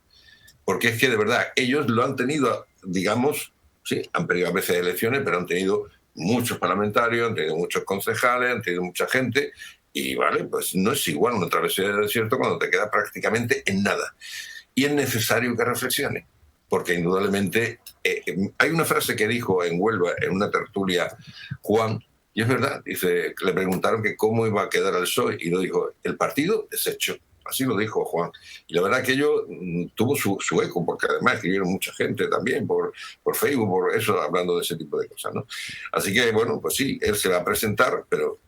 Porque es que, de verdad, ellos lo han tenido, digamos, sí, han perdido a veces elecciones, pero han tenido muchos parlamentarios, han tenido muchos concejales, han tenido mucha gente, y vale, pues no es igual una travesía del desierto cuando te queda prácticamente en nada. Y es necesario que reflexione, porque indudablemente hay una frase que dijo en Huelva, en una tertulia, Juan, y es verdad, dice, le preguntaron que cómo iba a quedar el PSOE, y lo dijo, el partido deshecho. Así lo dijo Juan. Y la verdad que ello tuvo su eco, porque además escribieron mucha gente también por Facebook, por eso, hablando de ese tipo de cosas, ¿no? Así que, bueno, pues sí, él se va a presentar, pero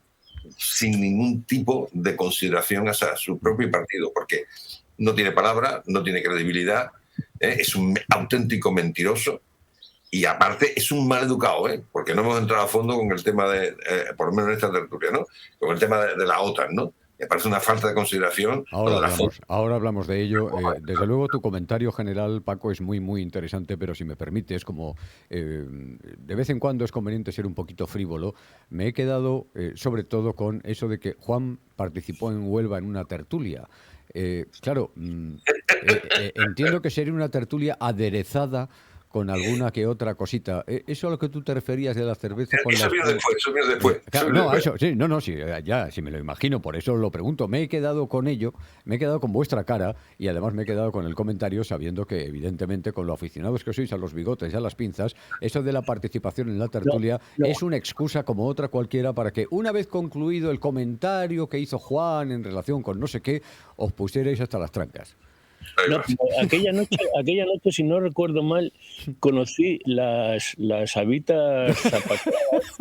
sin ningún tipo de consideración hacia su propio partido, porque no tiene palabra, no tiene credibilidad, es un auténtico mentiroso, y aparte es un mal educado, porque no hemos entrado a fondo con el tema de, por lo menos en esta tertulia, ¿no?, con el tema de la OTAN, ¿no? Me parece una falta de consideración. Ahora hablamos de ello. Desde luego tu comentario general, Paco, es muy, muy interesante, pero si me permites, como de vez en cuando es conveniente ser un poquito frívolo, me he quedado sobre todo con eso de que Juan participó en Huelva en una tertulia. Claro, entiendo que sería una tertulia aderezada con alguna que otra cosita. ¿Eso a lo que tú te referías de la cerveza? Eso viene después. Claro, no, eso, sí, ya, sí me lo imagino, por eso lo pregunto. Me he quedado con ello, me he quedado con vuestra cara, y además me he quedado con el comentario sabiendo que, evidentemente, con lo aficionados que sois a los bigotes y a las pinzas, eso de la participación en la tertulia es una excusa como otra cualquiera para que, una vez concluido el comentario que hizo Juan en relación con no sé qué, os pusierais hasta las trancas. No, aquella noche, si no recuerdo mal, conocí las habitas zapatadas.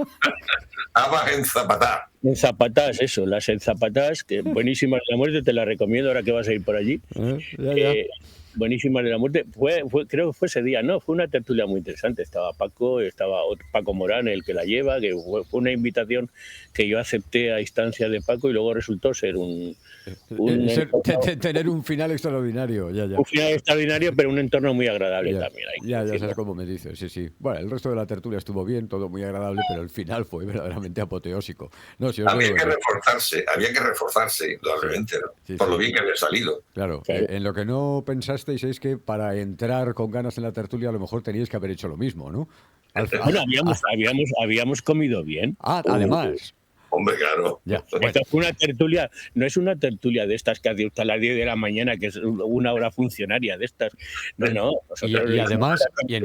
Habas en zapatá. En zapatás, eso, las enzapatás, que buenísimas de la muerte, te las recomiendo ahora que vas a ir por allí. Ya. Buenísimas de la muerte. Creo que fue ese día, ¿no? Fue una tertulia muy interesante. Estaba Paco Morán, el que la lleva, que fue una invitación que yo acepté a instancia de Paco, y luego resultó ser tener un final extraordinario. Ya. Un final extraordinario, pero un entorno muy agradable también. Ya sabes cómo me dices, sí. Bueno, el resto de la tertulia estuvo bien, todo muy agradable, pero el final fue verdaderamente apoteósico. No, había que reforzarse, indudablemente, ¿no? Por lo bien que había salido. Claro, en lo que no pensasteis es que para entrar con ganas en la tertulia a lo mejor teníais que haber hecho lo mismo, ¿no? Bueno, habíamos comido bien. Además. Hombre, claro. Ya, bueno. Esta fue una tertulia, no es una tertulia de estas que hace hasta las 10 de la mañana, que es una hora funcionaria de estas. No. Y además, y en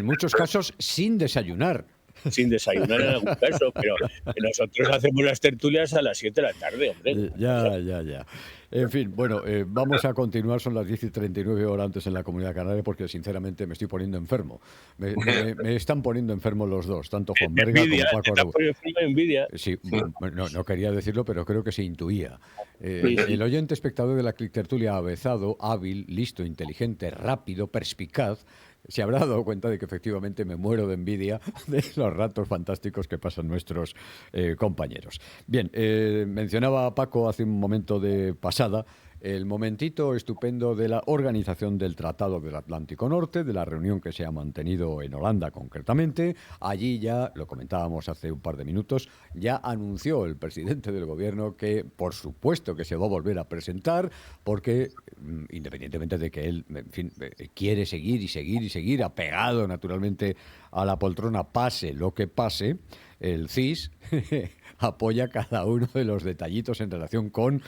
muchos casos, sin desayunar. Sin desayunar en algún caso, pero nosotros hacemos las tertulias a las 7 de la tarde, hombre. Ya. En fin, bueno, vamos a continuar, son las 10:39 horas antes en la Comunidad Canaria, porque sinceramente me estoy poniendo enfermo. Me están poniendo enfermo los dos, tanto Juan Berga como Paco Arau. Envidia. Sí, no quería decirlo, pero creo que se intuía. Sí. El oyente espectador de la Click Tertulia avezado, hábil, listo, inteligente, rápido, perspicaz, se habrá dado cuenta de que efectivamente me muero de envidia de los ratos fantásticos que pasan nuestros compañeros. Bien, mencionaba Paco hace un momento de pasada el momentito estupendo de la organización del Tratado del Atlántico Norte, de la reunión que se ha mantenido en Holanda concretamente. Allí ya, lo comentábamos hace un par de minutos, ya anunció el presidente del gobierno que por supuesto que se va a volver a presentar porque, independientemente de que él, en fin, quiere seguir y seguir y seguir apegado naturalmente a la poltrona, pase lo que pase, el CIS apoya cada uno de los detallitos en relación con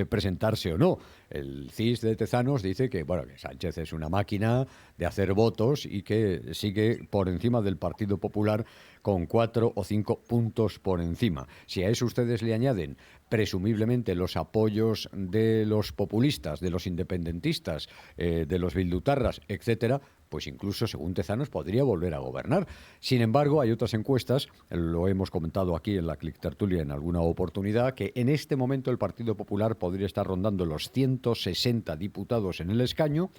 presentarse o no. El CIS de Tezanos dice que, bueno, que Sánchez es una máquina de hacer votos y que sigue por encima del Partido Popular con 4 o 5 puntos por encima. Si a eso ustedes le añaden presumiblemente los apoyos de los populistas, de los independentistas, de los bildutarras, etcétera, pues incluso, según Tezanos, podría volver a gobernar. Sin embargo, hay otras encuestas, lo hemos comentado aquí en la Click Tertulia en alguna oportunidad, que en este momento el Partido Popular podría estar rondando los 160 diputados en el escaño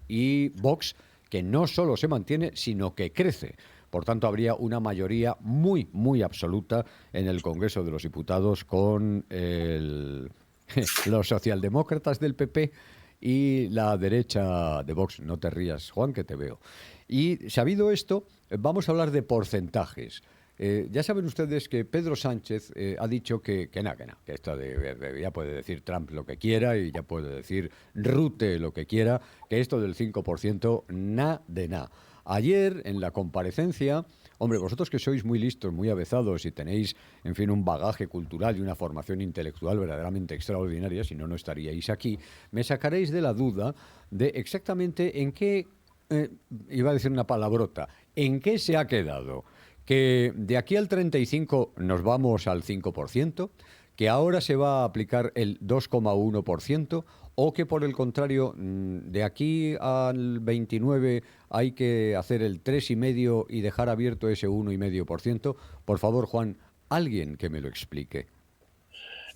y Vox, que no solo se mantiene, sino que crece. Por tanto, habría una mayoría muy, muy absoluta en el Congreso de los Diputados con los socialdemócratas del PP y la derecha de Vox. No te rías, Juan, que te veo. Y sabido esto, vamos a hablar de porcentajes. Ya saben ustedes que Pedro Sánchez ha dicho que esto ya puede decir Trump lo que quiera y ya puede decir Rutte lo que quiera, que esto del 5% nada de nada. Ayer, en la comparecencia, hombre, vosotros que sois muy listos, muy avezados y tenéis, en fin, un bagaje cultural y una formación intelectual verdaderamente extraordinaria, si no, no estaríais aquí, me sacaréis de la duda de exactamente en qué, iba a decir una palabrota, en qué se ha quedado. Que de aquí al 35 nos vamos al 5%, que ahora se va a aplicar el 2,1%, o que por el contrario, de aquí al 29 hay que hacer el 3,5% y dejar abierto ese 1,5%. Por favor, Juan, alguien que me lo explique.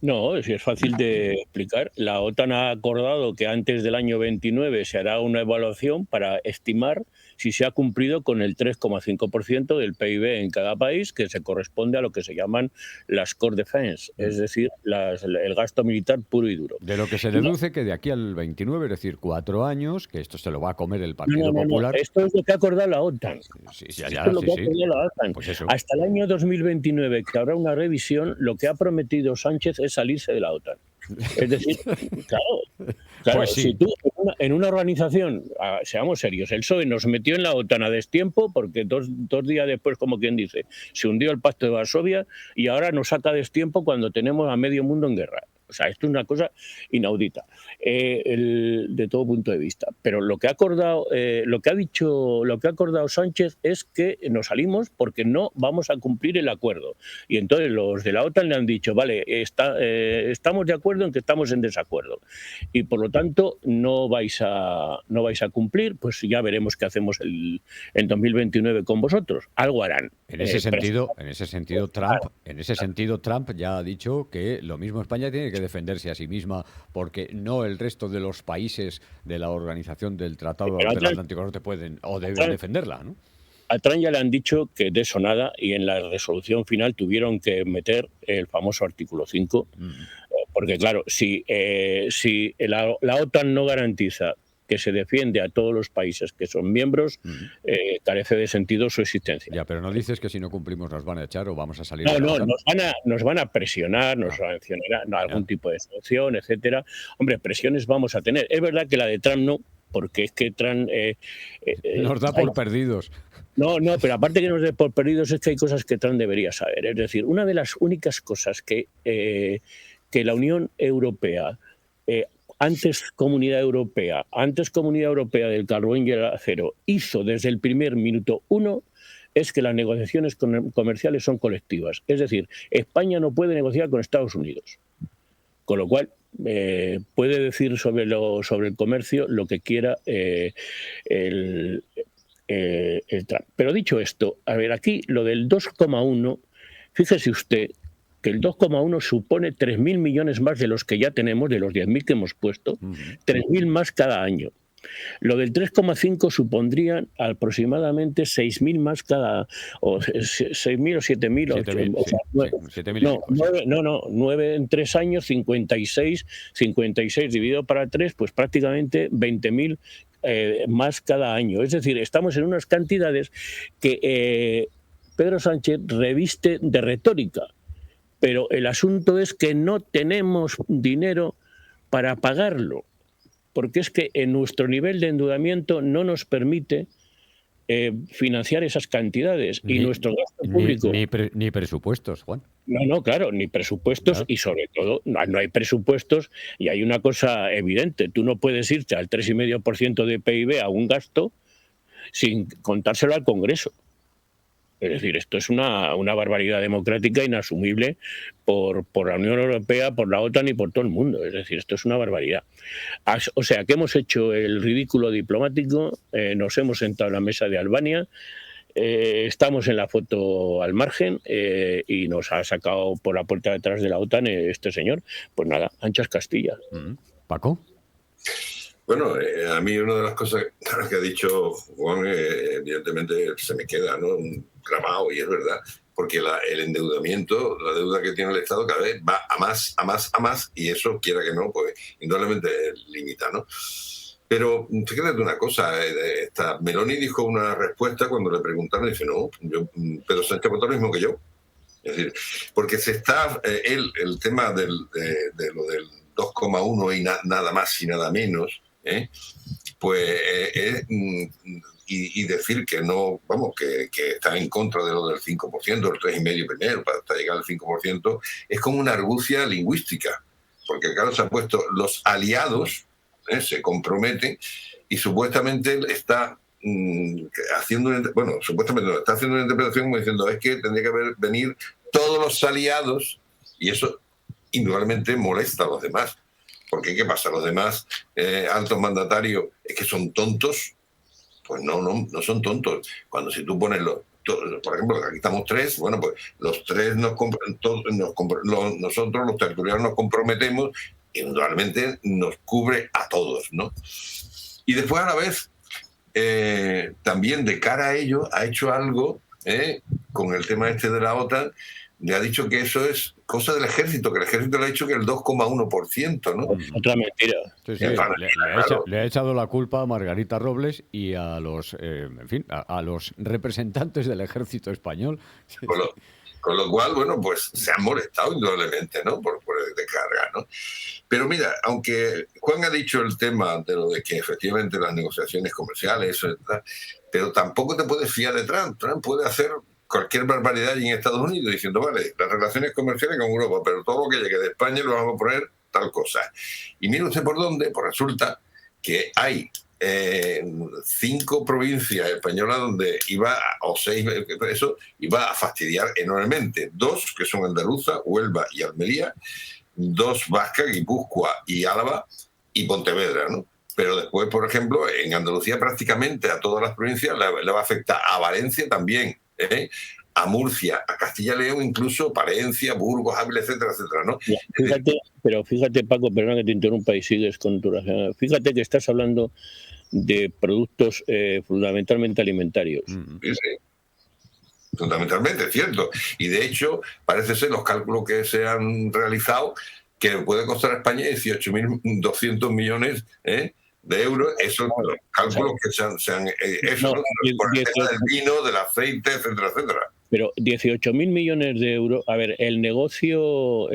No, si es fácil de explicar. La OTAN ha acordado que antes del año 29 se hará una evaluación para estimar si se ha cumplido con el 3,5% del PIB en cada país, que se corresponde a lo que se llaman las core defense, es decir, el gasto militar puro y duro. De lo que se deduce que de aquí al 29, es decir, 4 años, que esto se lo va a comer el Partido Popular. No. Esto es lo que ha acordado la OTAN. Sí, Esto es lo que ha acordado la OTAN. Pues eso. Hasta el año 2029, que habrá una revisión, lo que ha prometido Sánchez es salirse de la OTAN. Es decir, claro, pues sí. Si tú en una organización, seamos serios, el PSOE nos metió en la OTAN a destiempo porque dos días después, como quien dice, se hundió el Pacto de Varsovia y ahora nos saca a destiempo cuando tenemos a medio mundo en guerra. O sea, esto es una cosa inaudita de todo punto de vista. Pero lo que ha acordado, lo que ha acordado Sánchez es que nos salimos porque no vamos a cumplir el acuerdo. Y entonces los de la OTAN le han dicho, vale, estamos de acuerdo en que estamos en desacuerdo. Y por lo tanto no vais a cumplir, pues ya veremos qué hacemos en 2029 con vosotros. Algo harán. En ese sentido, Trump ya ha dicho que lo mismo España tiene que defenderse a sí misma, porque no el resto de los países de la Organización del Tratado del Atlántico Norte pueden o deben defenderla, ¿no? A Trump ya le han dicho que de eso nada, y en la resolución final tuvieron que meter el famoso artículo 5, porque claro, si la OTAN no garantiza que se defiende a todos los países que son miembros, carece de sentido su existencia. Ya, pero no dices que si no cumplimos nos van a echar o vamos a salir. No, nos van a presionar, nos sancionarán algún tipo de sanción, etcétera. Hombre, presiones vamos a tener. Es verdad que la de Trump no, porque es que Trump nos da por perdidos. No, pero aparte que nos dé por perdidos es que hay cosas que Trump debería saber. Es decir, una de las únicas cosas que la Unión Europea antes Comunidad Europea del carbón y el acero, hizo desde el primer minuto uno, es que las negociaciones comerciales son colectivas. Es decir, España no puede negociar con Estados Unidos. Con lo cual, puede decir sobre el comercio lo que quiera el Trump. Pero dicho esto, a ver, aquí lo del 2,1, fíjese usted que el 2,1 supone 3.000 millones más de los que ya tenemos, de los 10.000 que hemos puesto, 3.000 más cada año. Lo del 3,5 supondría aproximadamente 6.000 más cada, o 6.000 o 7.000. 9 en 3 años, 56 dividido para 3, pues prácticamente 20.000 más cada año. Es decir, estamos en unas cantidades que Pedro Sánchez reviste de retórica, pero el asunto es que no tenemos dinero para pagarlo, porque es que en nuestro nivel de endeudamiento no nos permite financiar esas cantidades, y nuestro gasto público... Ni presupuestos, Juan. No, claro, ni presupuestos, claro. Y sobre todo no hay presupuestos, y hay una cosa evidente: tú no puedes irte al 3,5% de PIB a un gasto sin contárselo al Congreso. Es decir, esto es una barbaridad democrática inasumible por la Unión Europea, por la OTAN y por todo el mundo. Es decir, esto es una barbaridad. O sea, que hemos hecho el ridículo diplomático, nos hemos sentado en la mesa de Albania, estamos en la foto al margen, y nos ha sacado por la puerta de atrás de la OTAN este señor. Pues nada, anchas Castilla. ¿Paco? Bueno, a mí una de las cosas que ha dicho Juan, evidentemente se me queda, ¿no?, grabado, y es verdad, porque el endeudamiento, la deuda que tiene el Estado cada vez va a más, y eso, quiera que no, pues indudablemente limita, ¿no? Pero fíjate una cosa, Meloni dijo una respuesta cuando le preguntaron, y dice, no, Pedro Sánchez votó lo mismo que yo. Es decir, porque se está, el tema de lo del 2,1 y nada más y nada menos, y decir que no, vamos, que está en contra de lo del 5%, el 3,5% primero, hasta llegar al 5%, es como una argucia lingüística, porque claro, se han puesto los aliados, se comprometen, y supuestamente está supuestamente está haciendo una interpretación como diciendo, es que tendría que venir todos los aliados, y eso indudablemente molesta a los demás. Porque ¿qué pasa? Los demás altos mandatarios, ¿es que son tontos? Pues no son tontos. Cuando si tú pones por ejemplo, aquí estamos 3, bueno, pues los 3 nosotros los tertulianos nos comprometemos, y indudablemente nos cubre a todos, ¿no? Y después a la vez, también de cara a ello, ha hecho algo con el tema este de la OTAN. Le ha dicho que eso es cosa del ejército, que el ejército le ha dicho que el 2,1%, ¿no? Otra mentira. Sí, le ha echado la culpa a Margarita Robles y a los, a los representantes del ejército español. Con lo cual, bueno, pues se han molestado indudablemente, ¿no? Por el de carga, ¿no? Pero mira, aunque Juan ha dicho el tema de lo de que efectivamente las negociaciones comerciales, eso, pero tampoco te puedes fiar de Trump. Trump puede hacer cualquier barbaridad en Estados Unidos diciendo, vale, las relaciones comerciales con Europa, pero todo lo que llegue de España lo vamos a poner tal cosa. Y mire usted por dónde, pues resulta que hay 5 provincias españolas donde o 6, eso iba a fastidiar enormemente. 2 que son Andaluza, Huelva y Almería, 2 vascas, Guipúzcoa y Álava, y Pontevedra, ¿no? Pero después, por ejemplo, en Andalucía prácticamente a todas las provincias le va a afectar, a Valencia también, a Murcia, a Castilla y León, incluso Palencia, Burgos, Ávila, etcétera, etcétera, ¿no? Fíjate, Paco, perdona que te interrumpa y sigues con tu razón. Fíjate que estás hablando de productos fundamentalmente alimentarios. Sí. Fundamentalmente, cierto. Y de hecho, parece ser los cálculos que se han realizado que puede costar a España 18.200 millones de euros. Esos los cálculos que se han por el tema del vino, del aceite, etcétera, etcétera. Pero 18.000 millones de euros, a ver, el negocio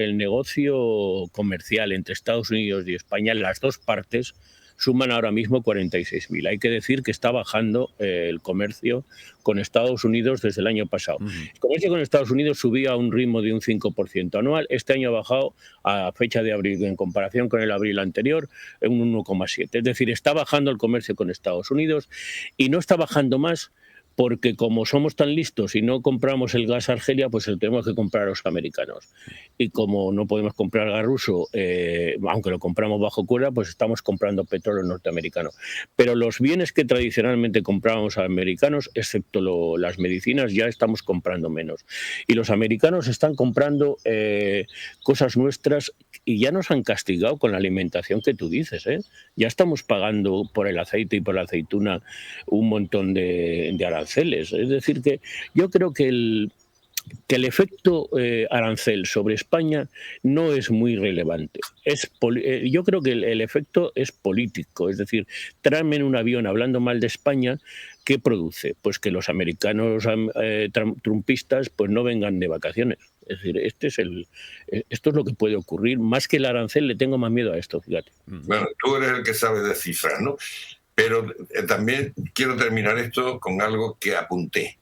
comercial entre Estados Unidos y España, las dos partes, suman ahora mismo 46.000. Hay que decir que está bajando el comercio con Estados Unidos desde el año pasado. El comercio con Estados Unidos subía a un ritmo de un 5% anual. Este año ha bajado a fecha de abril, en comparación con el abril anterior, en un 1,7%. Es decir, está bajando el comercio con Estados Unidos, y no está bajando más porque como somos tan listos y no compramos el gas a Argelia, pues lo tenemos que comprar a los americanos. Y como no podemos comprar gas ruso, aunque lo compramos bajo cuerda, pues estamos comprando petróleo norteamericano. Pero los bienes que tradicionalmente comprábamos a americanos, excepto las medicinas, ya estamos comprando menos. Y los americanos están comprando cosas nuestras y ya nos han castigado con la alimentación que tú dices, ¿eh? Ya estamos pagando por el aceite y por la aceituna un montón de aranceles. Es decir, que yo creo que el efecto arancel sobre España no es muy relevante. Yo creo que el efecto es político, es decir, tráeme en un avión hablando mal de España, ¿qué produce? Pues que los americanos trumpistas pues no vengan de vacaciones. Es decir, esto es lo que puede ocurrir. Más que el arancel, le tengo más miedo a esto, fíjate. Bueno, tú eres el que sabe de cifras, ¿no? Pero también quiero terminar esto con algo que apunté.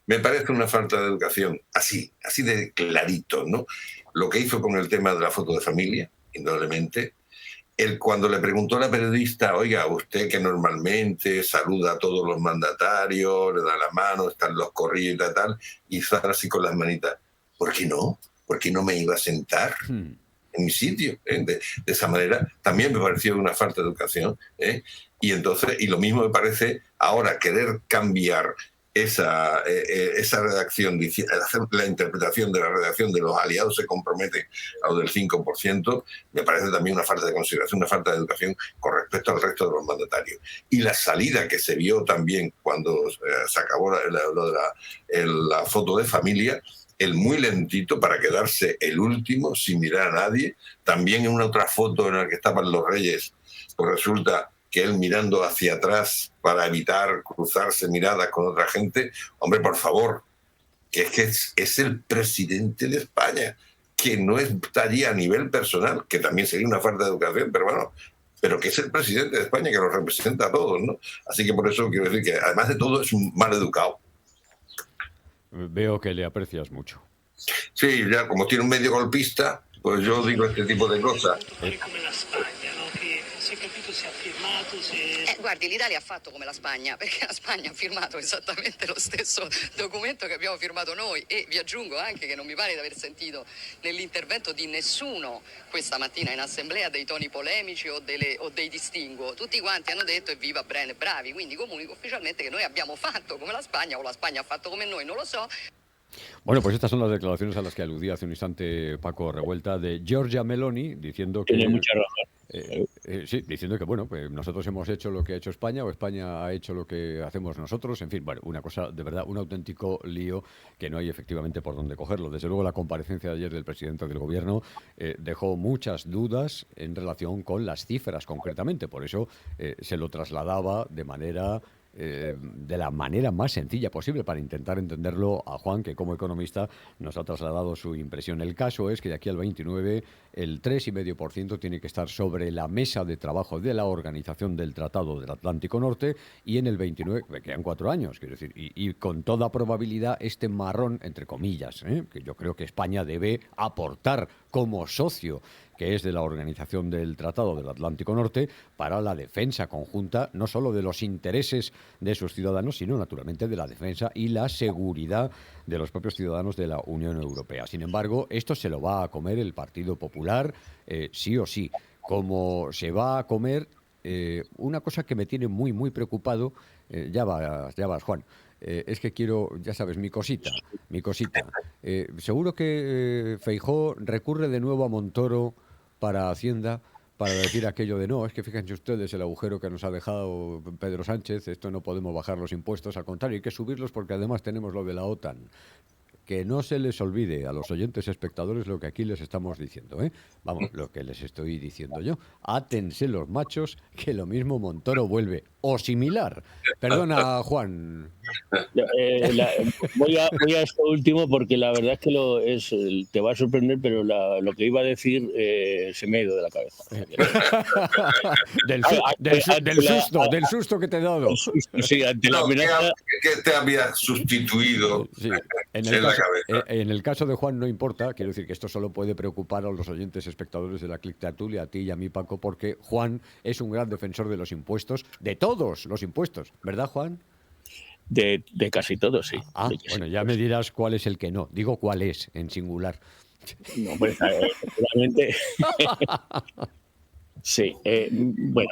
Me parece una falta de educación, así de clarito, ¿no? Lo que hizo con el tema de la foto de familia, indudablemente. Cuando le preguntó a la periodista, oiga, usted que normalmente saluda a todos los mandatarios, le da la mano, están los corridos y tal, y sale así con las manitas. ¿Por qué no? ¿Por qué no me iba a sentar en mi sitio? De esa manera también me pareció una falta de educación. Y lo mismo me parece ahora querer cambiar esa redacción, hacer la interpretación de la redacción de los aliados se comprometen a lo del 5%, me parece también una falta de consideración, una falta de educación con respecto al resto de los mandatarios. Y la salida que se vio también cuando se acabó lo de la foto de familia, el muy lentito para quedarse el último sin mirar a nadie, también en una otra foto en la que estaban los reyes, pues resulta que él mirando hacia atrás para evitar cruzarse miradas con otra gente. Hombre, por favor, que es el presidente de España, que no estaría a nivel personal, que también sería una falta de educación, pero bueno, pero que es el presidente de España, que nos representa a todos, ¿no? Así que por eso quiero decir que, además de todo, es un mal educado. Veo que le aprecias mucho. Sí, ya como tiene un medio golpista, pues yo digo este tipo de cosas. Guardi, l'Italia ha fatto come la Spagna, perché la Spagna ha firmato esattamente lo stesso documento che abbiamo firmato noi, e vi aggiungo anche che non mi pare di aver sentito nell'intervento di nessuno questa mattina in assemblea dei toni polemici o dei distinguo. Tutti quanti hanno detto evviva Bren, bravi, quindi comunico ufficialmente che noi abbiamo fatto come la Spagna o la Spagna ha fatto come noi, non lo so. Bueno, pues estas son las declaraciones a las que aludía hace un instante Paco Revuelta de Giorgia Meloni, diciendo que... Tiene mucha razón. Sí, diciendo que, bueno, pues nosotros hemos hecho lo que ha hecho España o España ha hecho lo que hacemos nosotros. En fin, bueno, una cosa, de verdad, un auténtico lío que no hay efectivamente por dónde cogerlo. Desde luego, la comparecencia de ayer del presidente del Gobierno dejó muchas dudas en relación con las cifras, concretamente. Por eso se lo trasladaba de la manera más sencilla posible para intentar entenderlo a Juan, que como economista nos ha trasladado su impresión. El caso es que de aquí al 29 el 3,5% tiene que estar sobre la mesa de trabajo de la Organización del Tratado del Atlántico Norte, y en el 29, me quedan 4 años, quiero decir, y con toda probabilidad este marrón, entre comillas, que yo creo que España debe aportar como socio, que es de la Organización del Tratado del Atlántico Norte, para la defensa conjunta, no solo de los intereses de sus ciudadanos, sino naturalmente de la defensa y la seguridad de los propios ciudadanos de la Unión Europea. Sin embargo, esto se lo va a comer el Partido Popular, sí o sí. Como se va a comer una cosa que me tiene muy, muy preocupado, ya vas, Juan. Es que quiero, ya sabes, mi cosita. Seguro que Feijóo recurre de nuevo a Montoro para Hacienda, para decir aquello de no, es que fíjense ustedes el agujero que nos ha dejado Pedro Sánchez, esto no podemos bajar los impuestos, al contrario, hay que subirlos porque además tenemos lo de la OTAN. Que no se les olvide a los oyentes espectadores lo que aquí les estamos diciendo, ¿eh? Vamos, lo que les estoy diciendo yo. Átense los machos, que lo mismo Montoro vuelve, o similar. Perdona, Juan. Voy a esto último porque la verdad es que te va a sorprender, pero lo que iba a decir se me ha ido de la cabeza. Del susto que te he dado. Sí, ante la amenaza. ¿Qué te había sustituido? Sí. En el caso de Juan no importa, quiero decir que esto solo puede preocupar a los oyentes espectadores de la Click Tertulia, a ti y a mí, Paco, porque Juan es un gran defensor de los impuestos, de todos los impuestos, ¿verdad, Juan? De casi todo, sí. Bueno, ya me dirás cuál es el que no. Digo cuál es, en singular. No, pues seguramente. Sí, bueno,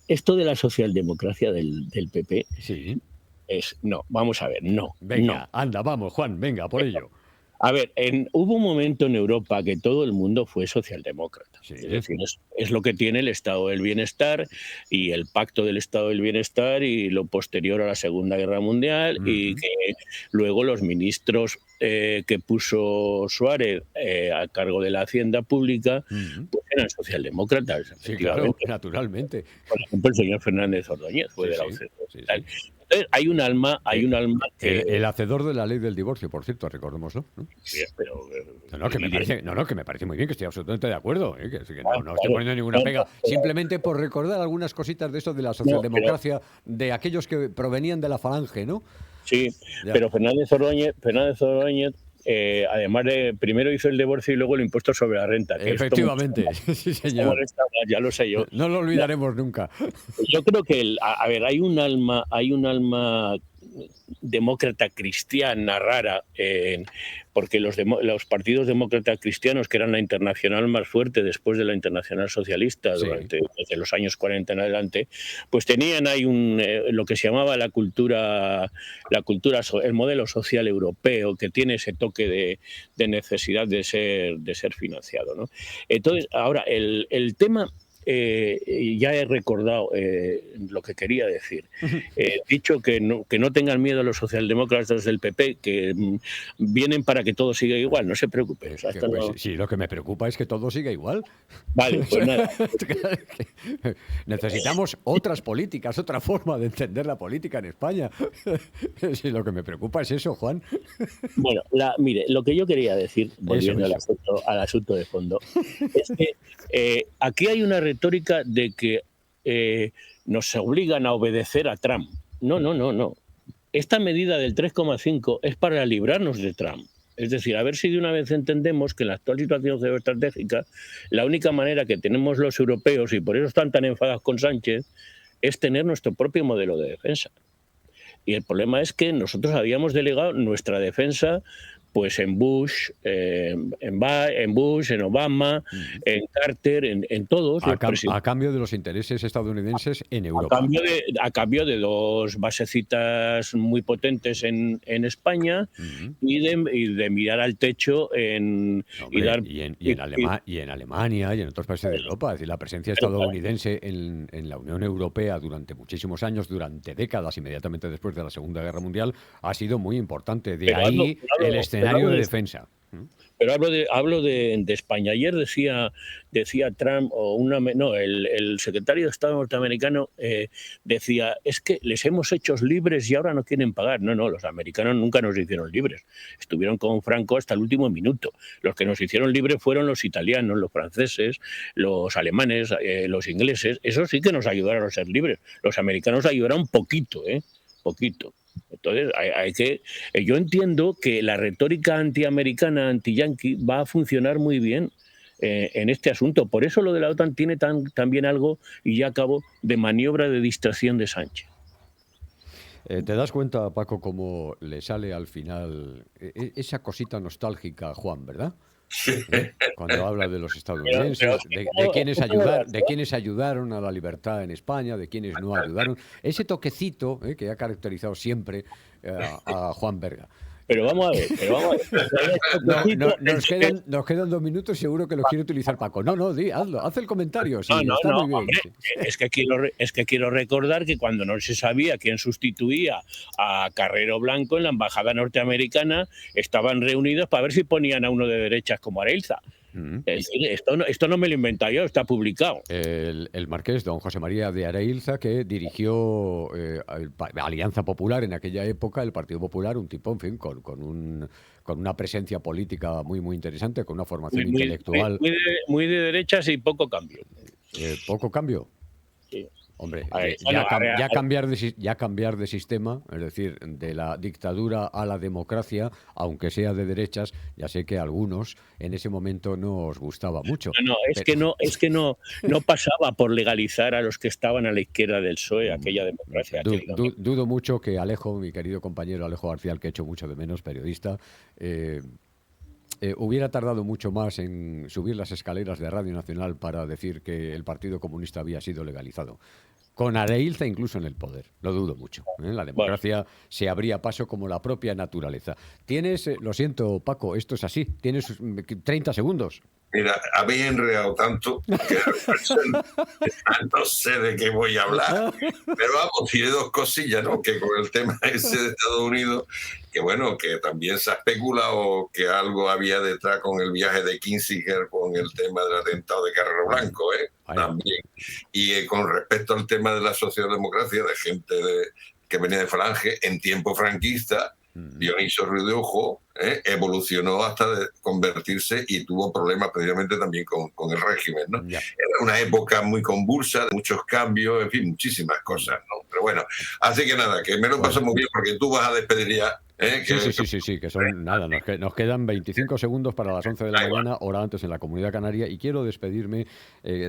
esto de la socialdemocracia del PP Sí. no, vamos a ver, no. Venga, no. anda, vamos, Juan, venga, por ello. A ver, hubo un momento en Europa que todo el mundo fue socialdemócrata. Sí. Es decir, es lo que tiene el Estado del Bienestar y el Pacto del Estado del Bienestar y lo posterior a la Segunda Guerra Mundial, y que luego los ministros que puso Suárez a cargo de la Hacienda Pública pues eran socialdemócratas. Sí, claro, naturalmente. Por ejemplo, el señor Fernández Ordóñez fue de la UCD. Entonces, hay un alma que... El hacedor de la ley del divorcio, por cierto, recordémoslo, ¿no? Sí, pero, que me parece muy bien, que estoy absolutamente de acuerdo, que no estoy poniendo ninguna pega, simplemente por recordar algunas cositas de eso de la socialdemocracia, de aquellos que provenían de la falange, ¿no? Sí, pero Fernández Ordóñez además de primero hizo el divorcio y luego el impuesto sobre la renta. Efectivamente, sí, señor. Ya lo sé yo. No lo olvidaremos nunca. Yo creo que hay un alma demócrata cristiana rara, porque los partidos demócratas cristianos, que eran la internacional más fuerte después de la internacional socialista desde los años 40 en adelante, pues tenían ahí lo que se llamaba el modelo social europeo, que tiene ese toque de necesidad de ser financiado, ¿no? Entonces, ahora, el tema... ya he recordado lo que quería decir. He dicho que no tengan miedo los socialdemócratas del PP, que vienen para que todo siga igual, no se preocupe. Sí, lo que me preocupa es que todo siga igual. Vale, pues nada. Necesitamos otras políticas, otra forma de entender la política en España. Sí, lo que me preocupa es eso, Juan. Bueno, mire, lo que yo quería decir, volviendo al asunto de fondo, es que aquí hay una retórica de que nos obligan a obedecer a Trump. No. Esta medida del 3,5 es para librarnos de Trump. Es decir, a ver si de una vez entendemos que en la actual situación geoestratégica la única manera que tenemos los europeos, y por eso están tan enfadados con Sánchez, es tener nuestro propio modelo de defensa. Y el problema es que nosotros habíamos delegado nuestra defensa pues en Bush, en Obama, en Carter, en todos. A cambio de los intereses estadounidenses en Europa. A cambio de dos basecitas muy potentes en España y de mirar al techo en Alemania y en otros países de Europa. Es decir, la presencia estadounidense en la Unión Europea durante muchísimos años, durante décadas, inmediatamente después de la Segunda Guerra Mundial, ha sido muy importante. De ahí el escenario de defensa. Pero hablo de España. Ayer decía Trump, el secretario de Estado norteamericano decía, es que les hemos hecho libres y ahora no quieren pagar. No, los americanos nunca nos hicieron libres. Estuvieron con Franco hasta el último minuto. Los que nos hicieron libres fueron los italianos, los franceses, los alemanes, los ingleses. Esos sí que nos ayudaron a ser libres. Los americanos ayudaron poquito. Entonces, yo entiendo que la retórica antiamericana, anti-yanqui, va a funcionar muy bien en este asunto. Por eso lo de la OTAN tiene también algo, y ya acabo, de maniobra de distracción de Sánchez. ¿Te das cuenta, Paco, cómo le sale al final esa cosita nostálgica a Juan, verdad? Cuando habla de los estadounidenses, de quienes ayudaron a la libertad en España, de quienes no ayudaron, ese toquecito que ha caracterizado siempre a Juan Berga. Pero vamos a ver. Nos quedan 2 minutos, seguro que lo quiere utilizar Paco. Hazlo, haz el comentario. Sí, está muy bien. Hombre, es que quiero recordar que cuando no se sabía quién sustituía a Carrero Blanco en la embajada norteamericana, estaban reunidos para ver si ponían a uno de derechas como Areilza. Es decir, esto no me lo he inventado yo, está publicado. El marqués don José María de Areilza, que dirigió Alianza Popular en aquella época, el Partido Popular, un tipo, en fin, con una presencia política muy, muy interesante, con una formación intelectual. Muy de derechas y poco cambio. ¿Poco cambio? Sí. Hombre, Ver, ya cambiar de sistema, es decir, de la dictadura a la democracia, aunque sea de derechas, ya sé que a algunos en ese momento no os gustaba mucho. Es que no pasaba por legalizar a los que estaban a la izquierda del PSOE, aquella democracia. Dudo mucho que Alejo, mi querido compañero Alejo García, al que echo mucho de menos, periodista, hubiera tardado mucho más en subir las escaleras de Radio Nacional para decir que el Partido Comunista había sido legalizado. Con Areilza incluso en el poder, lo dudo mucho. La democracia se abría paso como la propia naturaleza. Tienes, lo siento Paco, esto es así, tienes 30 segundos. Mira, habéis enredado tanto que no sé de qué voy a hablar. Pero vamos, tiene dos cosillas, ¿no? Que con el tema ese de Estados Unidos, que bueno, que también se ha especulado que algo había detrás con el viaje de Kissinger, con el tema del atentado de Carrero Blanco, también. Y con respecto al tema de la socialdemocracia, de gente que venía de Falange, en tiempo franquista, Dionisio Ruiz de Ojo evolucionó hasta convertirse y tuvo problemas precisamente también con el régimen, ¿no? Era una época muy convulsa, de muchos cambios, en fin, muchísimas cosas, ¿no? Pero bueno, así que nada, que me lo paso muy bien porque tú vas a despedir ya. Sí, que son nada, nos quedan 25 segundos para las 11 de la mañana, hora antes en la Comunidad Canaria, y quiero despedirme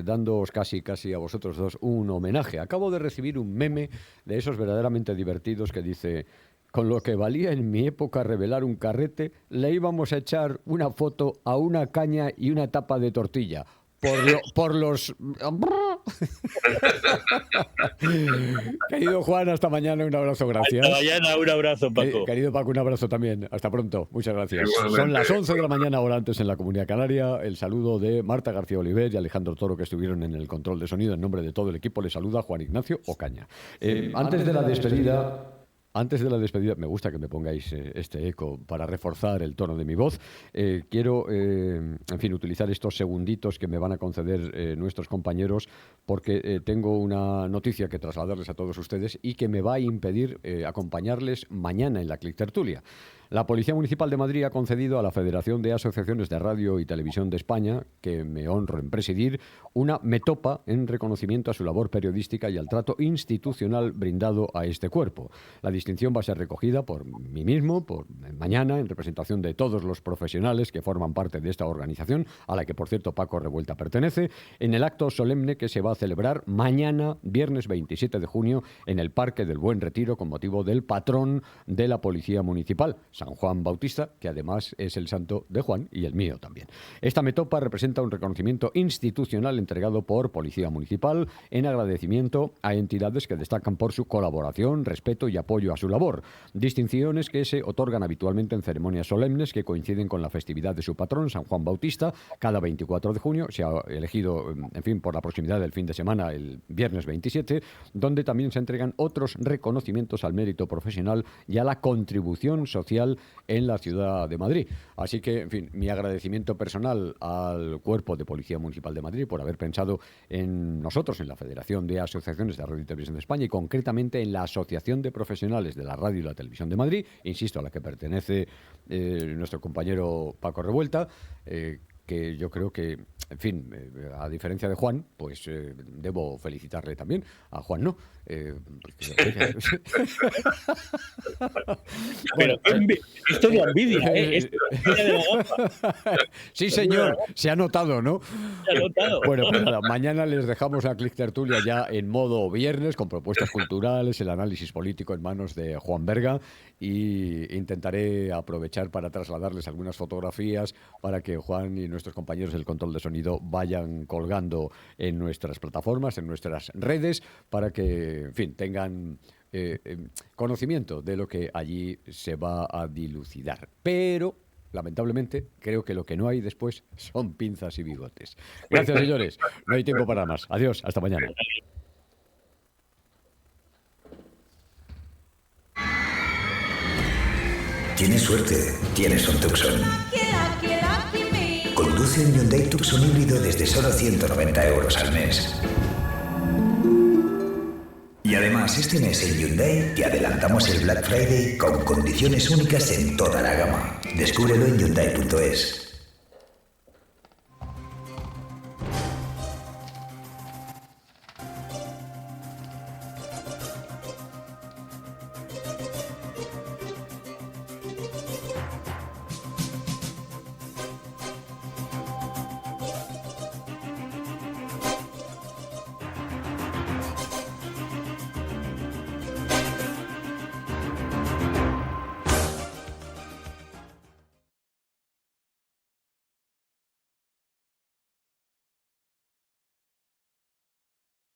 dándoos casi a vosotros dos un homenaje. Acabo de recibir un meme de esos verdaderamente divertidos que dice: con lo que valía en mi época revelar un carrete, le íbamos a echar una foto a una caña y una tapa de tortilla. Por los... Querido Juan, hasta mañana, un abrazo, gracias. Hasta mañana, un abrazo, Paco. Querido Paco, un abrazo también. Hasta pronto, muchas gracias. Igualmente. Son las 11 de la mañana, hora antes en la Comunidad Canaria. El saludo de Marta García Oliver y Alejandro Toro, que estuvieron en el control de sonido. En nombre de todo el equipo, les saluda Juan Ignacio Ocaña. Antes de la despedida, me gusta que me pongáis este eco para reforzar el tono de mi voz. Quiero, utilizar estos segunditos que me van a conceder nuestros compañeros, porque tengo una noticia que trasladarles a todos ustedes y que me va a impedir acompañarles mañana en la Clictertulia. La Policía Municipal de Madrid ha concedido a la Federación de Asociaciones de Radio y Televisión de España, que me honro en presidir, una metopa en reconocimiento a su labor periodística y al trato institucional brindado a este cuerpo. La distinción va a ser recogida por mí mismo, por mañana, en representación de todos los profesionales que forman parte de esta organización, a la que, por cierto, Paco Revuelta pertenece, en el acto solemne que se va a celebrar mañana, viernes 27 de junio, en el Parque del Buen Retiro, con motivo del patrón de la Policía Municipal, San Juan Bautista, que además es el santo de Juan y el mío también. Esta metopa representa un reconocimiento institucional entregado por Policía Municipal en agradecimiento a entidades que destacan por su colaboración, respeto y apoyo a su labor. Distinciones que se otorgan habitualmente en ceremonias solemnes que coinciden con la festividad de su patrón, San Juan Bautista, cada 24 de junio. Se ha elegido, por la proximidad del fin de semana, el viernes 27, donde también se entregan otros reconocimientos al mérito profesional y a la contribución social en la ciudad de Madrid. Así que, mi agradecimiento personal al Cuerpo de Policía Municipal de Madrid por haber pensado en nosotros, en la Federación de Asociaciones de Radio y Televisión de España, y concretamente en la Asociación de Profesionales de la Radio y la Televisión de Madrid, insisto, a la que pertenece nuestro compañero Paco Revuelta, que yo creo que, a diferencia de Juan, pues debo felicitarle también. A Juan no. Pero esto de envidia, esto de la gafa. Sí, señor, se ha notado, ¿no? Se ha notado. Bueno, pues nada, mañana les dejamos la Clictertulia ya en modo viernes, con propuestas culturales, el análisis político en manos de Juan Berga, y intentaré aprovechar para trasladarles algunas fotografías para que Juan y nuestros compañeros del control de sonido vayan colgando en nuestras plataformas, en nuestras redes, para que, tengan conocimiento de lo que allí se va a dilucidar. Pero, lamentablemente, creo que lo que no hay después son pinzas y bigotes. Gracias, señores. No hay tiempo para más. Adiós. Hasta mañana. Tienes suerte, tienes un Tucson. Conduce un Hyundai Tucson híbrido desde solo 190 euros al mes. Y además, este mes en Hyundai te adelantamos el Black Friday con condiciones únicas en toda la gama. Descúbrelo en Hyundai.es.